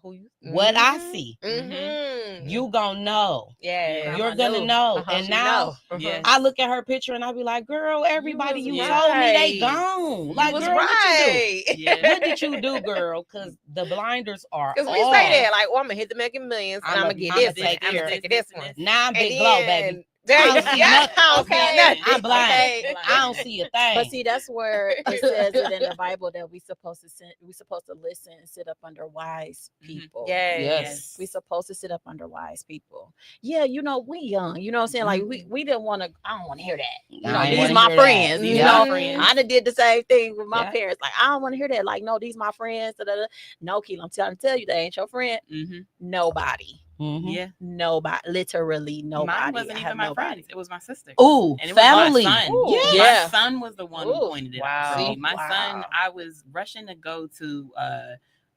Who you?
what I see,
Mm-hmm.
you gonna know.
Yeah.
You're
Grandma
gonna
knew.
know."
Uh-huh,
And
she
now
know.
Yes.
I look at her picture and I be like, "Girl, everybody
was
you
Yeah.
told me they
right.
gone.
You
Like,
was
girl, what you do?
right.
Yeah.
What did you do, girl? Because the blinders are
Because
off.
we say that, like, oh, I'm gonna hit the Mega Millions and I'm gonna get
I'ma
this
take
one. I'm
care.
gonna take this one.
Now I'm
And
big glow, baby.
then there you
I don't see
go.
nothing.
I don't see
Okay.
nothing.
I'm blind.
Okay.
I don't see a thing.
But see, that's where it says it in the Bible that we supposed to listen and sit up under wise people.
Yes.
We supposed to sit up under wise people. Yeah, we young. You know what I'm saying? Like we didn't want to. I don't want to hear that.
I ain't
These
wanna
my
hear that.
friends.
These
You
my
know,
friends.
I done did the same thing with my
Yeah.
parents. Like I don't want to hear that. Like no, these my friends. Da-da-da. No, Keela, I'm trying to tell you, they ain't your friend.
Mm-hmm.
Nobody.
Mhm.
Yeah.
Nobody. Literally nobody.
Mine wasn't
I
even
have
my
nobody.
friends. It was my sister.
Ooh,
And it
family.
was my son.
Ooh.
My
Yeah.
son was the one who
Ooh.
pointed it
Wow.
out for me. My
Wow.
son, I was rushing to go to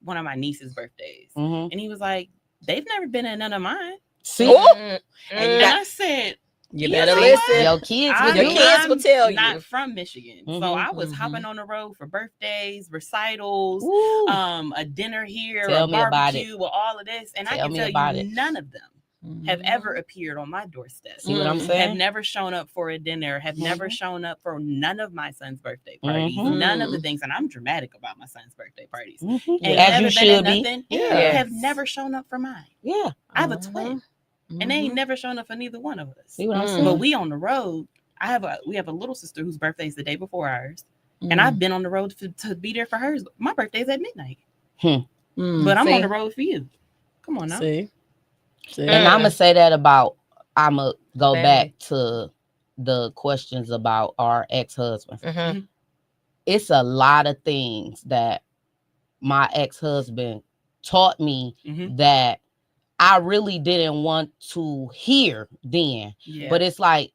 one of my niece's birthdays.
Mhm.
And he was like, they've never been at none of mine.
See,
Mm-mm.
And you
And
got-
I said,
You
You
better
know
listen.
your kids
I'm
with
Your
you.
kids will tell
not
you.
from Michigan. So
Mhm.
I was hopping on the road for birthdays, recitals,
Ooh.
a dinner here,
Tell
a
me about
barbecue, with all of this. And I
Tell
can
me
tell
about
you
it.
none of them have ever appeared on my doorstep.
See what I'm
Mhm.
Have
saying?
never shown up for a dinner, have never
Mhm.
shown up for none of my son's birthday parties,
Mhm.
none of the things. And I'm dramatic about my son's birthday parties.
Mhm.
And
Yeah.
As
never
you
been
should
at
be.
nothing,
Yeah.
have never shown up for mine.
Yeah.
I have a twin, and they
Mm-hmm.
ain't never shown up for neither one of us.
See what I'm
Mm.
saying?
But we on the road. We have a little sister whose birthday is the day before ours, and
Mm-hmm.
I've been on the road to be there for hers. My birthday's at midnight,
Mm.
but I'm
See?
on the road for you. Come on now.
See.
And I'm gonna say that about. I'm gonna go
Family.
back to the questions about our ex-husbands.
Mhm.
It's a lot of things that my ex-husband taught me
Mhm.
that I really didn't want to hear then.
Yeah.
But it's like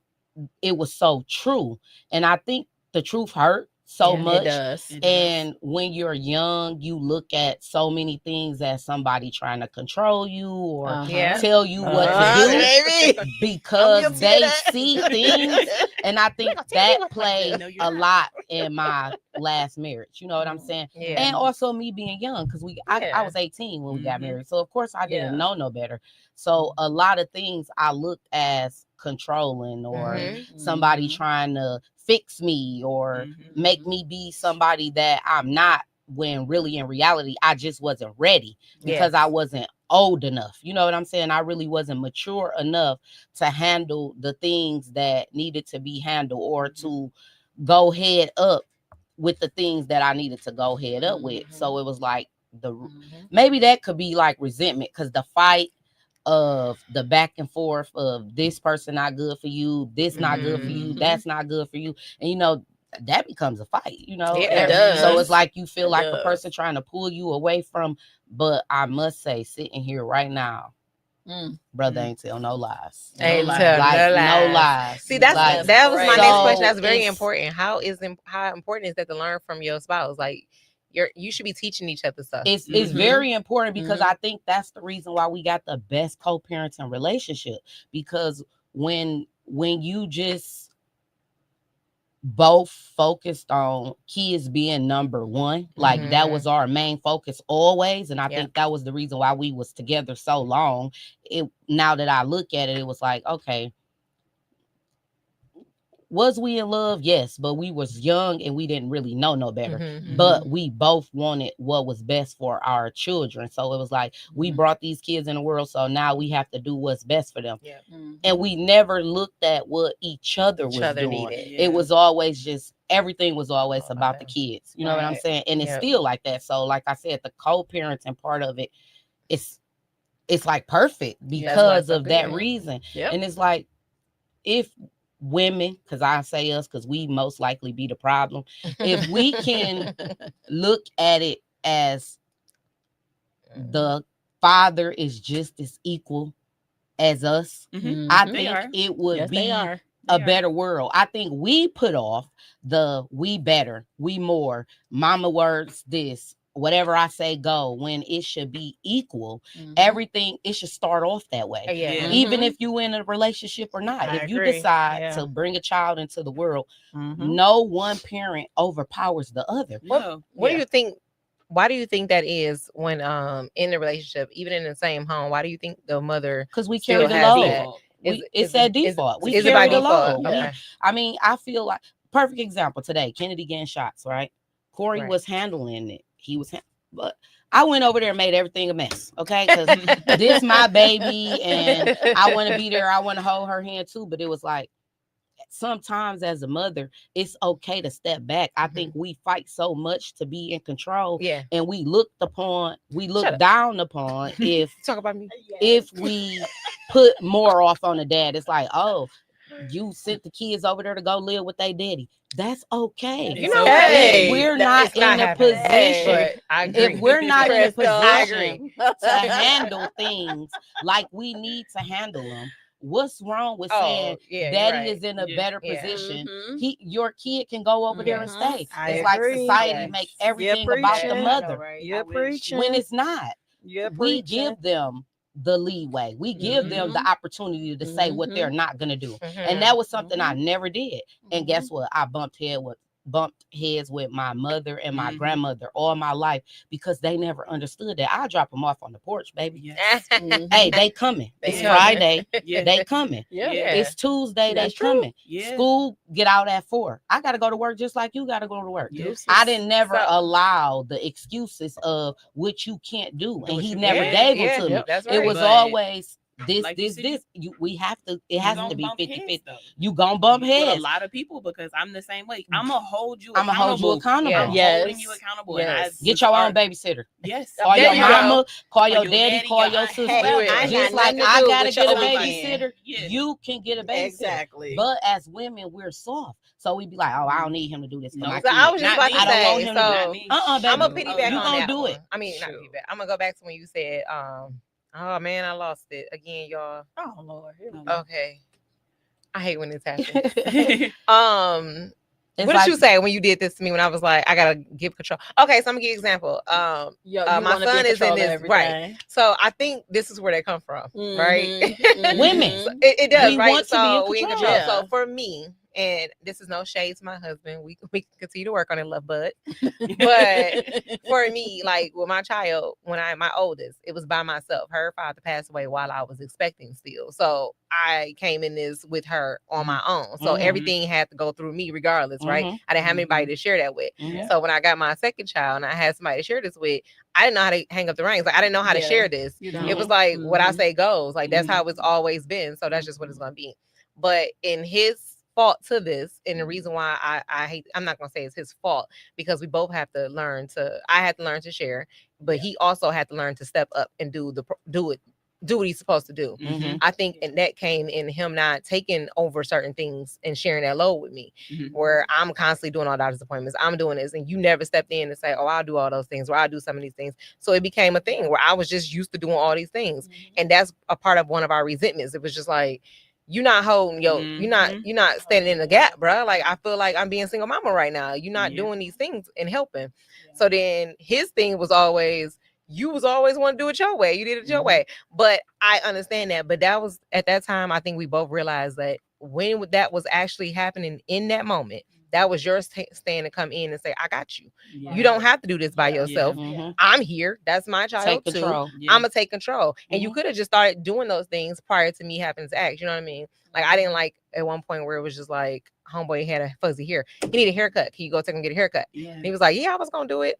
it was so true. And I think the truth hurt so
Yeah, it
much.
It does.
It does.
And when you're young, you look at so many things as somebody trying to control you or
Uh-huh.
Yeah.
tell you what
Uh-huh,
to
baby.
do because
I'm guilty of
they
that.
see things. And I think that played
No, you're
a
not.
lot in my last marriage. You know what I'm saying?
Yeah.
And also me being young because I
Yeah.
was 18 when we got
Mhm.
married. So of course I didn't
Yeah.
know no better. So a lot of things I looked as controlling or
Mhm.
somebody trying to fix me or
Mhm.
make me be somebody that I'm not, when really in reality I just wasn't ready because I wasn't old enough. You know what I'm saying? I really wasn't mature enough to handle the things that needed to be handled or to go head up with the things that I needed to go head up with. So it was like maybe that could be like resentment, because the fight of the back and forth of this person not good for you, this not good for you, that's not good for you, and you know that becomes a fight, you know.
Yeah, it
does.
So it's like you feel
It
like a
does.
person trying to pull you away from. But I must say, sitting here right now, brother ain't tell no lies.
Ain't
lies.
tell
Like
no
no
lies.
lies.
See, that was my
So
next question. That's very
it's-
important. How important is that to learn from your spouse? Like you should be teaching each other stuff.
It's very important, because I think that's the reason why we got the best co-parenting relationship, because when you just both focused on kids being number one, like that was our main focus always, and I think that was the reason why we was together so long. Now that I look at it, it was like, okay, was we in love? Yes, but we was young and we didn't really know no better. But we both wanted what was best for our children. So it was like, we brought these kids in the world, so now we have to do what's best for them. And we never looked at what each other was doing.
Needed.
It was always just, everything was always about the kids. You know what I'm saying? And it's still like that. So like I said, the co-parenting part of it, it's like perfect because of that reason. And it's like, if women, because I say us, because we most likely be the problem, if we can look at it as the father is just as equal as us, I think it would be a better world. I think we put off the we better, we more, mama words this, whatever I say go, when it should be equal. Everything, it should start off that way. Even if you in a relationship or not. If you decide to bring a child into the world, no one parent overpowers the other.
What do you think? Why do you think that is when in the relationship, even in the same home? Why do you think the mother?
Because we
still
carry the
has
load.
that?
It's that default. We
Is it
carry
by
the
default?
load.
Okay.
I mean, I feel like, perfect example today, Kennedy getting shots, right? Corey was handling it. He was, but I went over there and made everything a mess, okay? Because this my baby, and I want to be there. I want to hold her hand too. But it was like, sometimes as a mother, it's okay to step back. I think we fight so much to be in control, and we look down upon if
talk about me,
if we put more off on the dad. It's like, oh, you sent the kids over there to go live with their daddy. That's okay.
You know,
if we're not in a position, if we're not in a position to handle things like we need to handle them, what's wrong with saying daddy is in a better position? Your kid can go over there and stay. It's like society makes everything about the mother.
You're preaching.
When it's not.
You're
we
preaching.
give them the leeway. We give them the opportunity to say what they're not going to do. And that was something I never did. And guess what? I bumped heads with my mother and my grandmother all my life, because they never understood that. I drop them off on the porch, baby. Hey, they coming. It's Friday. They coming. It's Tuesday. They coming. School get out at 4. I got to go to work just like you got to go to work. I didn't never allow the excuses of what you can't do, and he never gave them to me. It was always this. We have to. It has to be 50-50. You gonna bump heads.
With a lot of people, because I'm the same way. I'm gonna hold you.
I'm gonna hold you accountable.
I'm holding you accountable.
Yes. Get your own babysitter.
Yes.
Call your mama. Call your daddy. Call your sister. Just like I gotta get a babysitter, you can get a babysitter.
Exactly.
But as women, we're soft, so we be like, oh, I don't need him to do this.
So I was just about to say. So
baby.
I'm gonna piggyback
You
on
gonna
that
do
one.
it.
I mean, not piggyback. I'm gonna go back to when you said, oh man, I lost it again, y'all.
Oh Lord.
Okay. I hate when this happens.
It's
what did you say when you did this to me? When I was like, I gotta give control. Okay, so I'm gonna give you an example. My son is in this, right? So I think this is where they come from, right?
Women,
So it does,
we
right?
want to
So
be
we
in
in
control.
control. So for me, and this is no shade to my husband, we can continue to work on it, love bud. But for me, like with my child, my oldest, it was by myself. Her father passed away while I was expecting still. So I came in this with her on my own. So everything had to go through me regardless, right? I didn't have anybody to share that with. So when I got my second child and I had somebody to share this with, I didn't know how to hang up the reins. Like I didn't know how to share this. It was like what I say goes. Like that's how it's always been. So that's just what it's gonna be. But in his fault to this, and the reason why I hate, I'm not gonna say it's his fault, because we both have to learn to. I had to learn to share, but he also had to learn to step up and do what he's supposed to do.
Mhm.
I think, and that came in him not taking over certain things and sharing that load with me, where I'm constantly doing all doctor's appointments. I'm doing this, and you never stepped in and say, "Oh, I'll do all those things," or "I'll do some of these things." So it became a thing where I was just used to doing all these things, and that's a part of one of our resentments. It was just like, you're not holding you're not standing in the gap, bro. Like, I feel like I'm being single mama right now. You're not doing these things and helping. So then his thing was always, you was always want to do it your way. You did it your way. But I understand that. But that was, at that time, I think we both realized that when that was actually happening in that moment, that was your stand to come in and say, I got you. You don't have to do this by yourself. I'm here. That's my child
Take
too.
control.
I'm going to take control. And you could have just started doing those things prior to me having to act. You know what I mean? Like, I didn't like at one point where it was just like, homeboy had a fuzzy hair. He needed a haircut. Can you go take him get a haircut? And he was like, yeah, I was going to do it.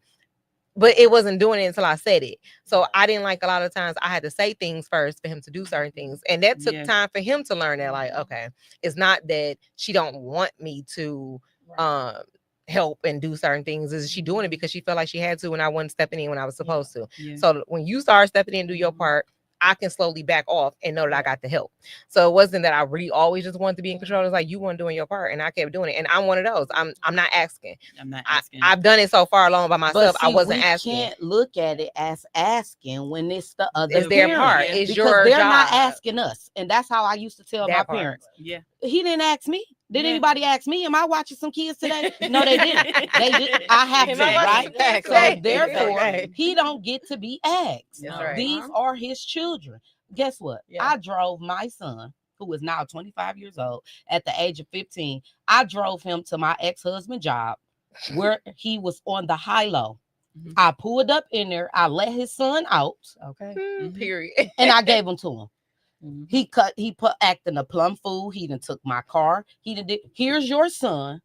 But it wasn't doing it until I said it. So I didn't like, a lot of times I had to say things first for him to do certain things. And that took time for him to learn that, like, okay, it's not that she don't want me to help and do certain things. Is she doing it because she felt like she had to when I wasn't stepping in when I was supposed to? So when you start stepping in and do your part, I can slowly back off and know that I got the help. So it wasn't that I really always just wanted to be in control. It's like, you weren't doing your part, and I kept doing it. And I'm one of those. I'm not asking. I've done it so far along by myself.
But see,
I wasn't
we
asking.
Can't look at it as asking when it's the other.
It's their part. It's your
they're
job.
not asking us, and that's how I used to tell
That
my
part.
parents.
Yeah,
he didn't ask me. Did anybody ask me? Am I watching some kids today? No, they didn't. They did. I have to, right? So therefore, he don't get to be asked.
Right.
These are his children. Guess what? I drove my son, who is now 25 years old, at the age of 15. I drove him to my ex-husband's job where he was on the high-low. I pulled up in there. I let his son out. Okay.
Period.
And I gave him to him. He acting a plum fool. He done took my car. He done did. Here's your son.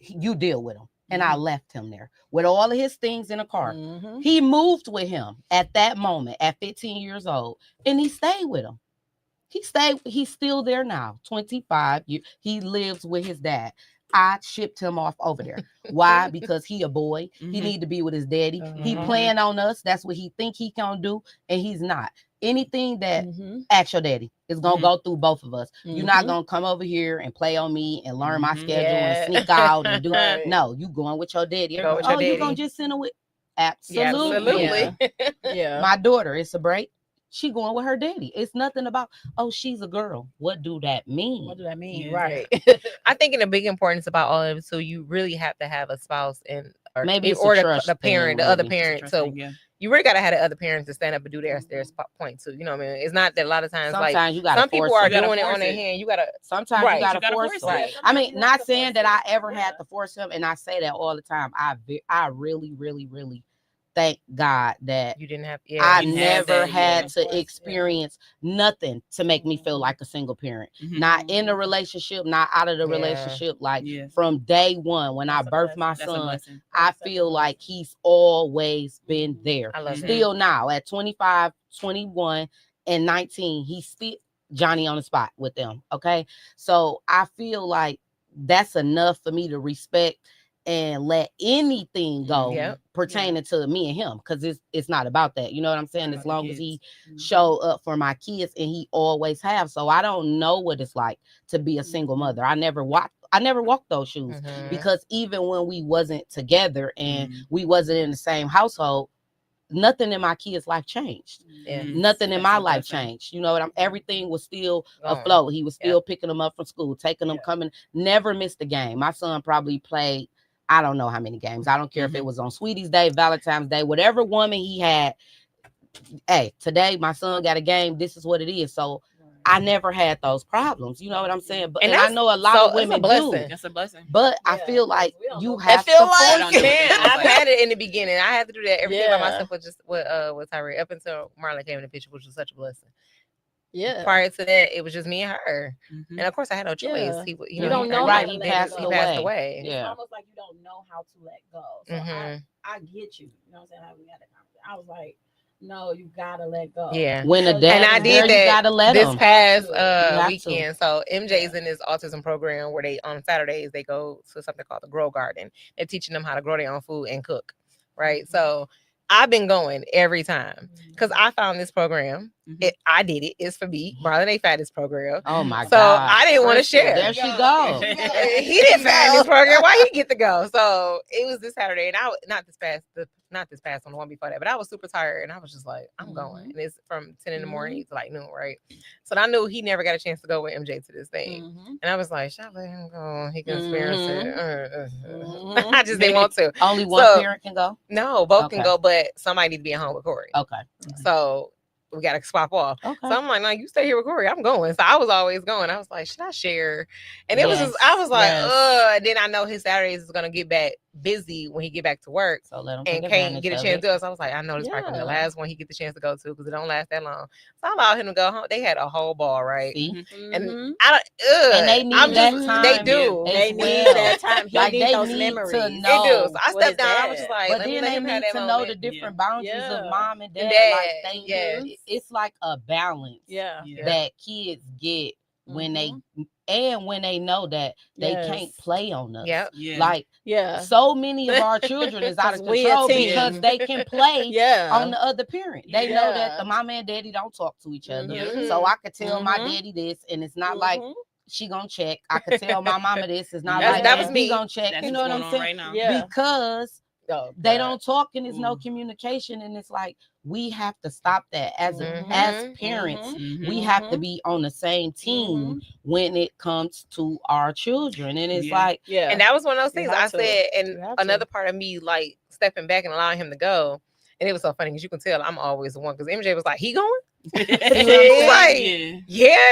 You deal with him. And I left him there with all of his things in a car. He moved with him at that moment at 15 years old, and he stayed with him. He's still there now, 25 years. He lives with his dad. I shipped him off over there. Why? Because he a boy. He need to be with his daddy. He playing on us. That's what he think he can do, and he's not. Anything that ask your daddy is gonna go through both of us. You're not gonna come over here and play on me and learn my schedule and sneak out and do no. You going with your daddy. You gonna just send her with absolutely. Yeah. My daughter, it's a break. She going with her daddy. It's nothing about, oh, she's a girl. What do that mean?
What do that mean?
Yeah.
Right.
I think in the big importance about all of it, so you really have to have a spouse and
maybe
or
the
parent, the other parent. So you really gotta have the other parents to stand up and do their point too. You know what I mean? It's not that a lot of times
sometimes
like
you gotta
some people are doing it on their hand. You gotta
sometimes you gotta force it. Right. I mean, not saying that I ever had to force him, and I say that all the time. I really, really, really thank God that
you didn't have.
I never had to experience nothing to make me feel like a single parent. Not in a relationship, not out of the relationship. Like from day one, when I birthed my son, I feel like he's always been there. Still now at 25, 21, and 19, he's still Johnny on the spot with them. Okay, so I feel like that's enough for me to respect and let anything go pertaining to me and him, because it's not about that. You know what I'm saying? As long as he show up for my kids, and he always have. So I don't know what it's like to be a single mother. I never walked those shoes, because even when we wasn't together and we wasn't in the same household, nothing in my kids' life changed. Nothing in my life changed. You know what everything was still afloat. He was still picking them up from school, taking them, coming, never missed a game. My son probably played, I don't know how many games. I don't care if it was on Sweetie's Day, Valentine's Day, whatever woman he had. Hey, today my son got a game. This is what it is. So I never had those problems. You know what I'm saying? But and I know a lot of women do.
That's a blessing.
But I feel like you have to
force it. I've had it in the beginning. I had to do that everything by myself with Tyree up until Marlon came in the picture, which was such a blessing. Yeah. Prior to that, it was just me and her, and of course, I had no choice. He, you
don't know,
right? He passed away.
Yeah. It's almost like you don't know how to let go. So I get you. You know what I'm saying? We had a conversation. I was like, No, you gotta let go.
Yeah.
When the
So-
dad
And I
is
did
there, you
that
gotta let
this
him.
past
have to.
weekend. So MJ's in this autism program where they on Saturdays they go to something called the Grow Garden. They're teaching them how to grow their own food and cook. Right. So I've been going every time because I found this program. I did it. It's for me. Marlon A. Fattest program.
Oh my
So
God.
I didn't want to share.
There she go.
He didn't find this program. Why he get to go? So it was this Saturday, and not this past one, the one before that. But I was super tired, and I was just like, I'm going. And it's from 10 in the morning to like noon, right? So I knew he never got a chance to go with MJ to this thing, and I was like, should I let him go? He can experience it. I just didn't want to.
Only one parent can go?
No, both can go, but somebody needs to be at home with Corey.
Okay.
So we got to swap off.
Okay.
So I'm like, no, you stay here with Corey. I'm going. So I was always going. I was like, should I share? And it was just, I was like, and then I know his Saturdays is going to get back busy when he get back to work.
So let him
and can't get a chance to do it. So I was like, I know this probably gonna be the last one he get the chance to go to because it don't last that long. So I allowed him to go home. They had a whole ball, right? And I don't.
And they need that time.
They do.
They need that time. He needs those memories.
To know.
They do. So I stepped down. I was just like,
but
let
then
me
they
have
need
that
to know
moment.
the different boundaries of mom and dad. It's like a balance. That kids get when they know that they can't play on us. Like so many of our children is out of control because they can play on the other parent. They know that the mama and daddy don't talk to each other. So I could tell my daddy this, and it's not like she gonna check. I could tell my mama this. It's not like
that was me
gonna check.
That's
you know what I'm saying?
Right
Because they don't talk and there's no communication, and it's like we have to stop that as parents. We have to be on the same team when it comes to our children, and it's like
and that was one of those things I said. And another part of me like stepping back and allowing him to go. And it was so funny because you can tell I'm always the one because MJ was like, he going? Like, is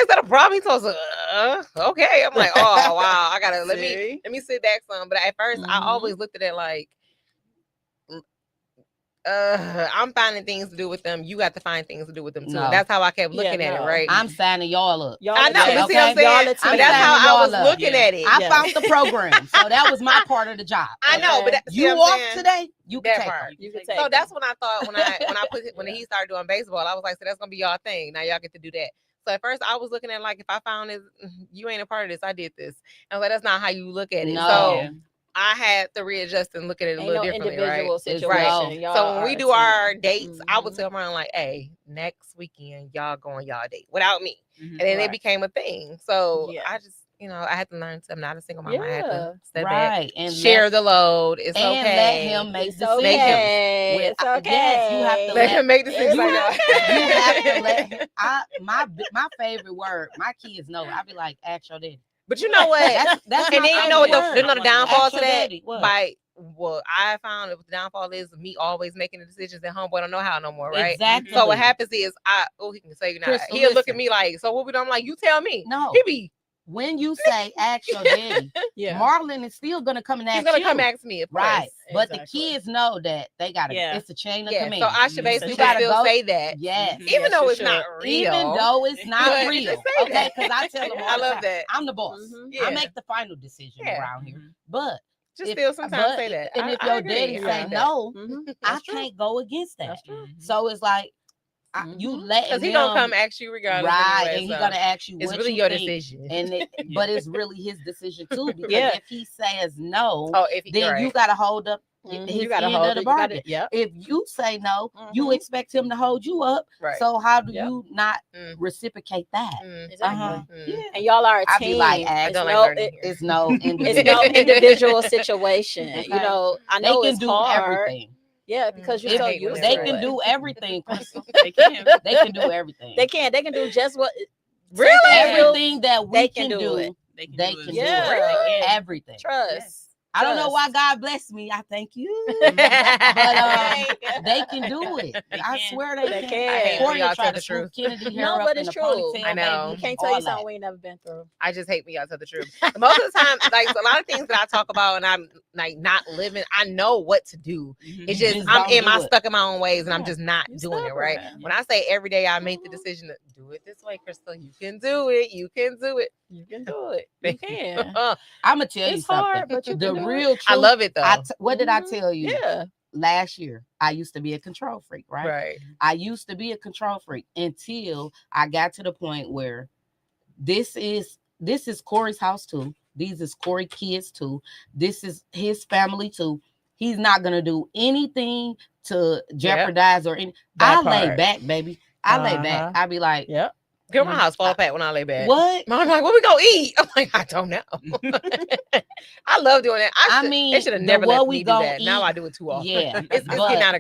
that a problem? He told us, okay. I'm like, oh wow, I gotta let me sit back some. But at first I always looked at it like I'm finding things to do with them. You got to find things to do with them too. No. That's how I kept looking at it, right?
I'm signing y'all up.
I know, but see what I'm saying? But that's how I was looking at it.
I found the program, so that was my part of the job.
I know, but
you off today, you can take
part. So that's when I thought when he started doing baseball, I was like, so that's gonna be y'all thing. Now y'all get to do that. So at first I was looking at like if I found this, you ain't a part of this, I did this. And I was like, that's not how you look at it. No. So I had to readjust and look at it a little differently, right?
Situation.
Right. So when we do our dates, I would tell Marlon like, "Hey, next weekend y'all go on y'all date without me," and then it became a thing. So I just, I had to learn. I'm not a single mom. I had to step back and share the load. It's okay.
Let him make decisions.
It's okay.
Yes, you have to
let him make decisions.
You have to let him. My favorite word. My kids know. I be like, ask your daddy.
But you know what?
That's
and then you know what the downfall to that?
By
what I found the downfall is me always making the decisions that homeboy don't know how no more, right?
Exactly.
So what happens is he can say now. He'll look at me like, so what we do? I'm like, you tell me.
No.
He be
when you say ask your daddy, Marlon is still gonna come and ask you.
He's gonna come ask me,
right? But the kids know that they gotta. It's a chain of command.
So I should basically still say that.
Yes.
Even though it's not real.
Even though it's not real. Okay, because I tell them,
I love that.
I'm the boss. I make the final decision around here. But
just still sometimes say that.
And if your daddy say no, I can't go against that. So it's like. You let him
because he gonna come ask you regardless,
right?
Anyway,
and he's gonna ask you.
It's
what
really
you
your
think.
decision,
but it's really his decision too. Because if he says no, then you gotta hold up.
You gotta hold the bargain.
If you say no, you expect him to hold you up.
Right.
So how do you not reciprocate that?
Exactly. And y'all are a team.
I be like, it's no
individual situation. I know
they can
it's
do
hard.
everything.
Yeah, because you're so used to
they
it.
can do everything, Crystal. They can do everything.
They can do just what
everything that we can do. They can do everything.
Trust.
I don't know why God blessed me. I thank you. But they can do it. I swear they can.
Corey tell the truth.
Kennedy
no, but it's true.
I know.
You can't tell you something we ain't never been through.
I just hate when y'all tell the truth. Most of the time, like a lot of things that I talk about and I'm like not living, I know what to do. It's just I'm stuck in my own ways and I'm just not doing it, right? When I say every day I make the decision to do it this way, Crystal, you can do it. You can do it.
You can do it. You can.
I'm gonna tell you something.
Hard, but you
the real truth.
I love it though.
What did I tell you?
Yeah.
last year, I used to be a control freak, right?
Right.
I used to be a control freak until I got to the point where this is Corey's house too. These is Corey kids too. This is his family too. He's not gonna do anything to jeopardize or any. I lay back, baby. I lay back. I be like,
yep.
Girl, my house fall apart when I lay back.
what?
I'm like, what we gonna eat? I'm like, I don't know. I love doing that.
I mean,
they should have
the
never
what
let
we
me do
gonna
that. Now
eat-
I do it too often.
Yeah,
it's
but-
getting out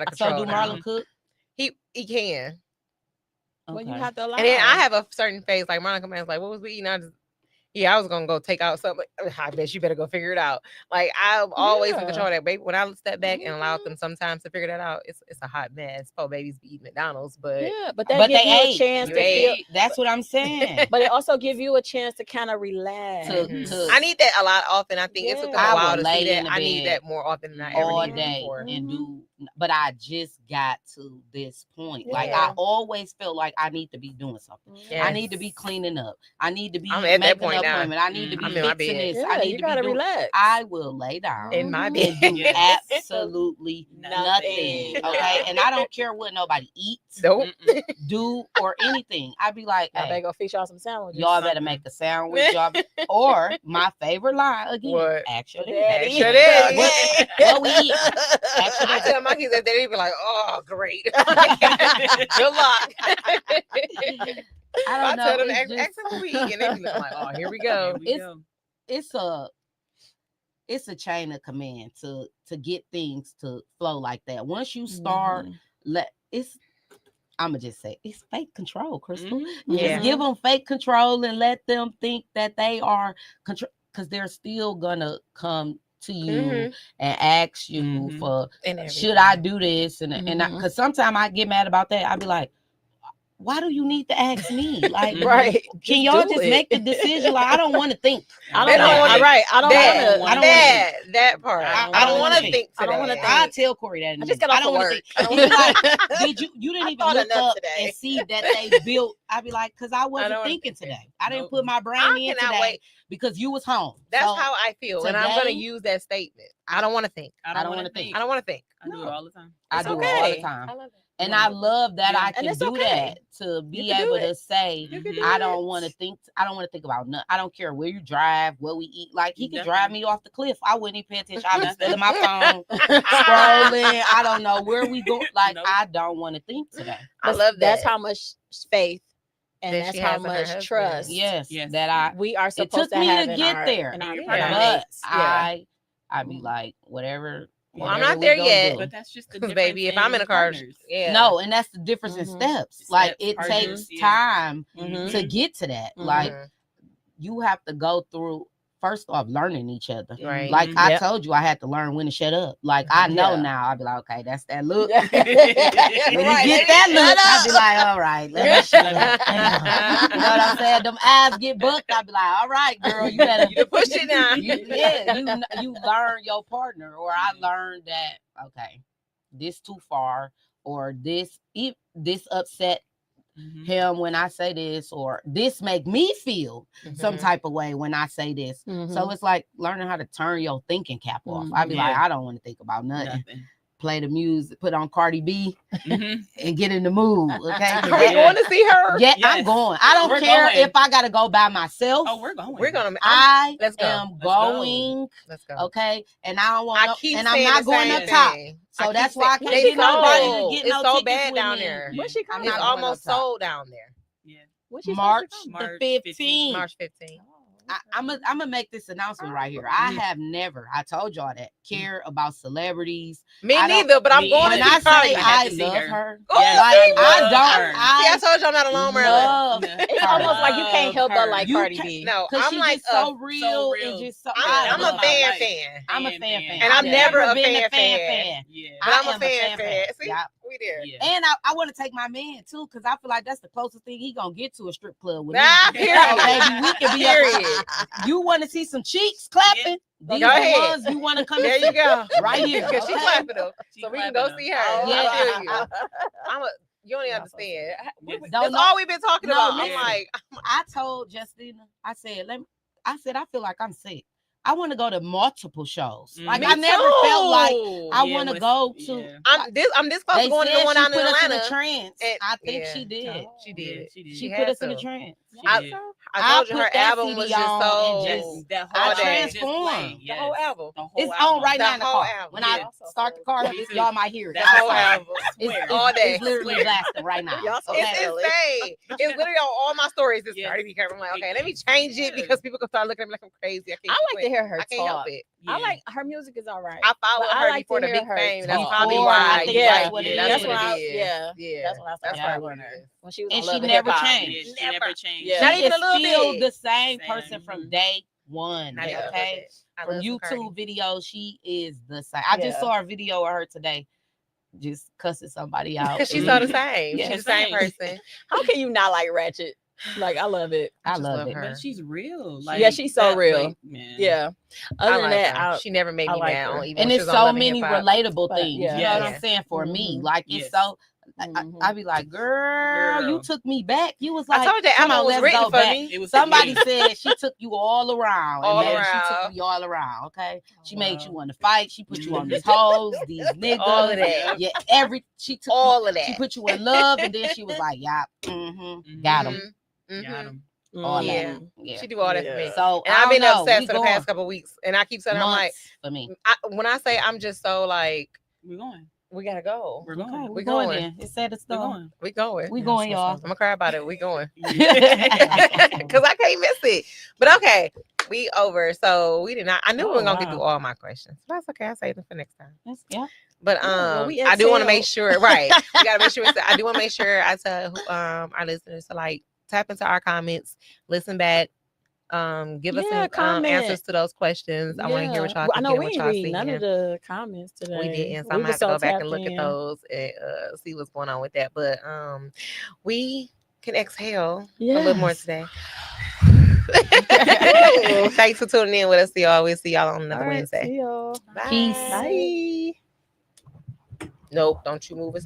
of control.
So do
now.
Marlon cook?
He can.
Well, you
Okay.
have to allow.
And then I have a certain phase, like Marlon comes like, what was we eating? I was gonna go take out something. I bet you better go figure it out. Like I'm always in control of that, baby. When I step back and allow them sometimes to figure that out, it's a hot mess. Poor babies be eating McDonald's, but
Yeah, but that
But
gives
they
you
ate.
a chance
You
to
ate.
feel.
That's what I'm saying.
But it also give you a chance to kind of relax.
To-
I need that a lot often. I think it took me
Yeah.
a
I
while
will
to
lay
see
in
that.
the
I need
bed
that more often than I ever
all
needed
day
before.
and do, but I just got to this point. Like
Yeah.
I always felt like I need to be doing something.
Yes.
I need to be cleaning up. I need to be
I'm at that
making
point
an
now.
appointment. I need to be
I'm in my
fixing
bed.
this.
Yeah,
I need
you
to
gotta
be doing.
relax.
I will lay down
In my
Mhm.
bed.
and do
Yes.
absolutely
Nothing.
nothing. Okay, and I don't care what nobody eats,
Nope.
do, or anything. I'd be like,
I better
hey,
go fix y'all some sandwiches.
y'all better make a sandwich. Y'all, or my favorite line again.
What?
Actually,
Daddy.
Sure did.
What we eat? Actually,
I tell my kids that they be like, "Oh, great, good luck."
I
I
don't know.
tell them,
It's
ask
just-
them what we eat, and they be looking like, "Oh, here we go."
It's- it's a chain of command to get things to flow like that. Once you start, I'ma just say it's fake control, Crystal.
Mhm.
You
Yeah.
just give them fake control and let them think that they are control, because they're still gonna come to you
Mhm.
and ask you
Mhm.
for
And
should I do this and
Mhm.
because sometimes I get mad about that. I be like, why do you need to ask me? Like,
Right.
can y'all
do
just
it.
make the decision? Like, I don't want to think.
I
They
don't
don't
know.
wanna-
Right. I don't
That,
want
I don't wanna
to.
that part.
I
I
don't
don't want to
wanna
think
I don't wanna
today.
I tell Corey that. in a
I just
minute.
got off
don't
of
wanna
work.
think.
I don't
He be
wanna-
like, you didn't
I
even
thought
look
enough
up
today.
and see that they built. I'd be like, because I wasn't
don't wanna
thinking
think
today. I didn't
Nope.
put my brain
I
in
cannot
today
wait.
because you was home.
That's
So,
how I feel, and I'm gonna
today-
use that statement. I don't want to think.
I don't wanna think.
I don't want to think.
I do it all the time.
I
It's
do it
okay.
all the time.
I love it.
And
Yeah.
I love that
Yeah.
I
And
can
it's
do
okay.
that to be
can do
able
it.
to say,
You can
Mhm.
do
I
it.
don't want to think. I don't want to think about nothing. I don't care where you drive, what we eat. Like he could
Nothing.
drive me off the cliff. I wouldn't even pay attention. I was
Nothing.
still in my phone, scrolling. I don't know where we go. Like
Nope.
I don't want to think today.
I love that.
That's how much faith and
That
that's
she
how
has in her
much
husband.
trust.
Yes,
Yes.
that I.
We are
It
supposed
took
to
me
have
to
in
get
our,
there,
in our
Yeah.
but
mates.
I'd be like whatever.
Well, I'm
whatever
not
we
there
gonna
yet.
do.
But that's just the
'Cause,
difference.
baby, if I'm in a car,
partners.
yeah.
No, and that's the difference in
Mhm.
steps. Like
Steps,
it
partners,
takes
yeah.
time
Mhm.
to get to that.
Mhm.
Like
Mhm.
you have to go through first off learning each other.
Right.
Like
Mhm.
I
Yep.
told you, I had to learn when to shut up. Like I know
Yeah.
now. I'd be like, okay, that's that look.
Yeah.
When you get that look, I'd be like, all right, let me shut up. You know what I'm saying? Them eyes get booked. I'd be like, all right, girl, you better
You push it down.
you learn your partner, or I learned that okay, this too far, or this upset
Mhm.
him when I say this, or this make me feel some
Mhm.
type of way when I say this.
Mhm.
So it's like learning how to turn your thinking cap off. I'd be like,
Yeah.
I don't want to think about nothing.
Nothing.
Play the music, put on Cardi B,
Mhm.
and get in the mood. Okay.
Are we
Yeah.
going to see her?
Yeah, I'm
Yes.
going. I don't
We're
care
going.
if I gotta go by myself.
Oh, we're going.
We're gonna.
I
Let's go.
am
Let's go.
going.
Let's go.
Okay, and I don't want.
I
no,
keep
and I'm
saying
not
the
going
same
up top.
thing.
So
I keep
that's why I
saying-
can't
They
get nobody to
sold.
get
It's
no
so
tickets
bad
with
down
me.
there.
Yeah.
When's she
I'm
coming?
not
It's
going
almost
up top.
sold down there.
Yeah.
When's she supposed to
March
come?
the
March
15th.
March 15th.
I'm gonna make this announcement right here. I have never, I told y'all that, care about celebrities.
Me
I don't-
neither, but I'm
me
going
When
to
I
see Cardi.
say
I have
I
to see
love
her.
her,
Oh,
Yes,
like
see,
I
love
don't,
her.
See, I
I
told you I'm not alone, Merlin.
love
It's
her.
almost like you can't help but
Love
like
her.
Cardi
You
B.
No,
Cause
I'm
she
like
just so real,
real.
and just so.
I'm
love
a
her.
fan
life.
fan.
I'm a fan.
And I've
I've
never
never
a
been
fan
a fan
fan.
fan.
Yeah.
But I'm a
am
fan. See,
Yeah.
we there.
Yeah.
And I want to take my man too, because I feel like that's the closest thing he gonna get to a strip club with me.
Nah, period.
So maybe we can be
Period.
You want to see some cheeks clapping? These
Go
are the
ahead.
ones you want to come
There
and
you
see.
go.
Right here.
Because she
Okay.
clapping them.
She
So we can
clapping
go
them.
see her.
Oh,
I feel you.
Yeah.
You don't even
Yeah,
understand.
Yes.
Don't
That's
know-
all we've been talking
No,
about. I'm
listen.
like,
I told Justina, I said, I feel like I'm sick. I want to go to multiple shows. Like
Me
I never felt like
too.
I want to go to.
Yeah.
I'm this close
They
to going to
said
the one
she
down in
put us in
Atlanta.
a trance.
And-
I think
yeah.
she did.
She did.
She did.
She
had
put us in
to.
a trance.
I
did.
told you
put
her
that
album
CD
was just
on
so.
and
Just that
all
whole
day.
album just playing.
The whole
Yes.
album.
The whole
It's
album.
on right
The
now in the
whole
car.
album.
When
Yeah.
I start the car,
Me too.
y'all might hear it.
The
That's
whole
fine.
album.
It's,
All
it's,
day.
it's literally blasting right now.
Y'all so
Okay?
It's insane. It's literally on all my stories. It's
Yes.
Cardi B. I'm like, okay, let me change it because people can start looking at me like I'm crazy. I
I like to hear her
I can't help
talk.
it.
I
Yeah.
like her music is all right.
I followed
But I
her
like
before
to
the
hear
big
her
fame. That's
talk.
probably
Before,
why.
I think
Yeah.
that's what it
That's
is.
what
I-
it is.
yeah.
Yeah.
That's when I started
probably
following
what
her.
it is.
When she was
And
on
she
Love and
never
Hip Hop.
changed.
Yeah, she
Never.
never changed.
Yeah.
She
Not even
is
a little
still
bit.
the same
Same.
person from
Mhm.
day one.
Not even a little
Okay,
bit. I
from
love some Cardi.
YouTube videos, she is the same. I just
Yeah.
saw a video of her today, just cussing somebody out.
Because she's
It
so
was-
the same.
Yeah,
She's the same
same.
person.
How can you not like Ratchet? Like I love it.
I
just
love
love
it.
her.
But she's real.
Yeah, she's so
that,
real.
like, man.
Yeah.
I
Other than
like
that,
her. She never made
I
me
like
mad
her.
on even
And
when she
it's
was on
so
Love and
many
Hip Hop.
relatable
But,
things.
yeah.
You know what
Yeah.
I'm saying? For me,
Mhm.
like
Yes.
it's so.
Mhm.
I be like, girl, you
Girl.
took me back. You was like,
I told you that
come
album
on,
was
let's
written
go
for
back.
me.
It was
Somebody
yeah.
said she took you all around.
All
and then She
around.
took me all around. Okay, she made
Wow.
you want to fight. She put you on these hoes, these niggas.
All of that.
Yeah, she took
All of
She
that.
put you in love, and then she was like, yeah, got him,
Mhm.
Got him.
all
Yeah.
that. Yeah.
She do all that for me.
Yeah.
So
And
I
I've been
don't know,
obsessed
we
for the
going
past couple of weeks. And I keep saying, I'm like,
months for me.
when I say I'm just so like,
We're going.
we gotta go.
We're
Okay,
going.
we
We
going.
going.
Then. It said it's
We're
done.
going.
We going.
We
Yeah,
going,
so
y'all.
I'm gonna cry about it. We going.
Yeah.
Because I can't miss it. But okay, we over. So we did not. I knew we
Oh,
were gonna get
wow.
through all my questions. But that's okay. I'll save them for next time.
Yeah.
But
well, we
I do want to make
exhaled.
sure, right? We gotta make sure. I do want to make sure I tell our listeners to like tap into our comments, listen back, give us
Yeah,
some
comment.
answers to those questions. I want to hear what y'all
I
thinking
know
and
we
what
ain't
y'all
read none
seeing.
of the comments today.
We didn't, so
We
I'm gonna
was
have to go back
tapped
and look at
in.
those and see what's going on with that. But we can exhale a little more
Yes.
today. Thanks for tuning in with us, y'all. We'll see y'all on another
All right,
Wednesday.
see y'all.
Bye.
Peace.
Bye.
Nope, don't you move us.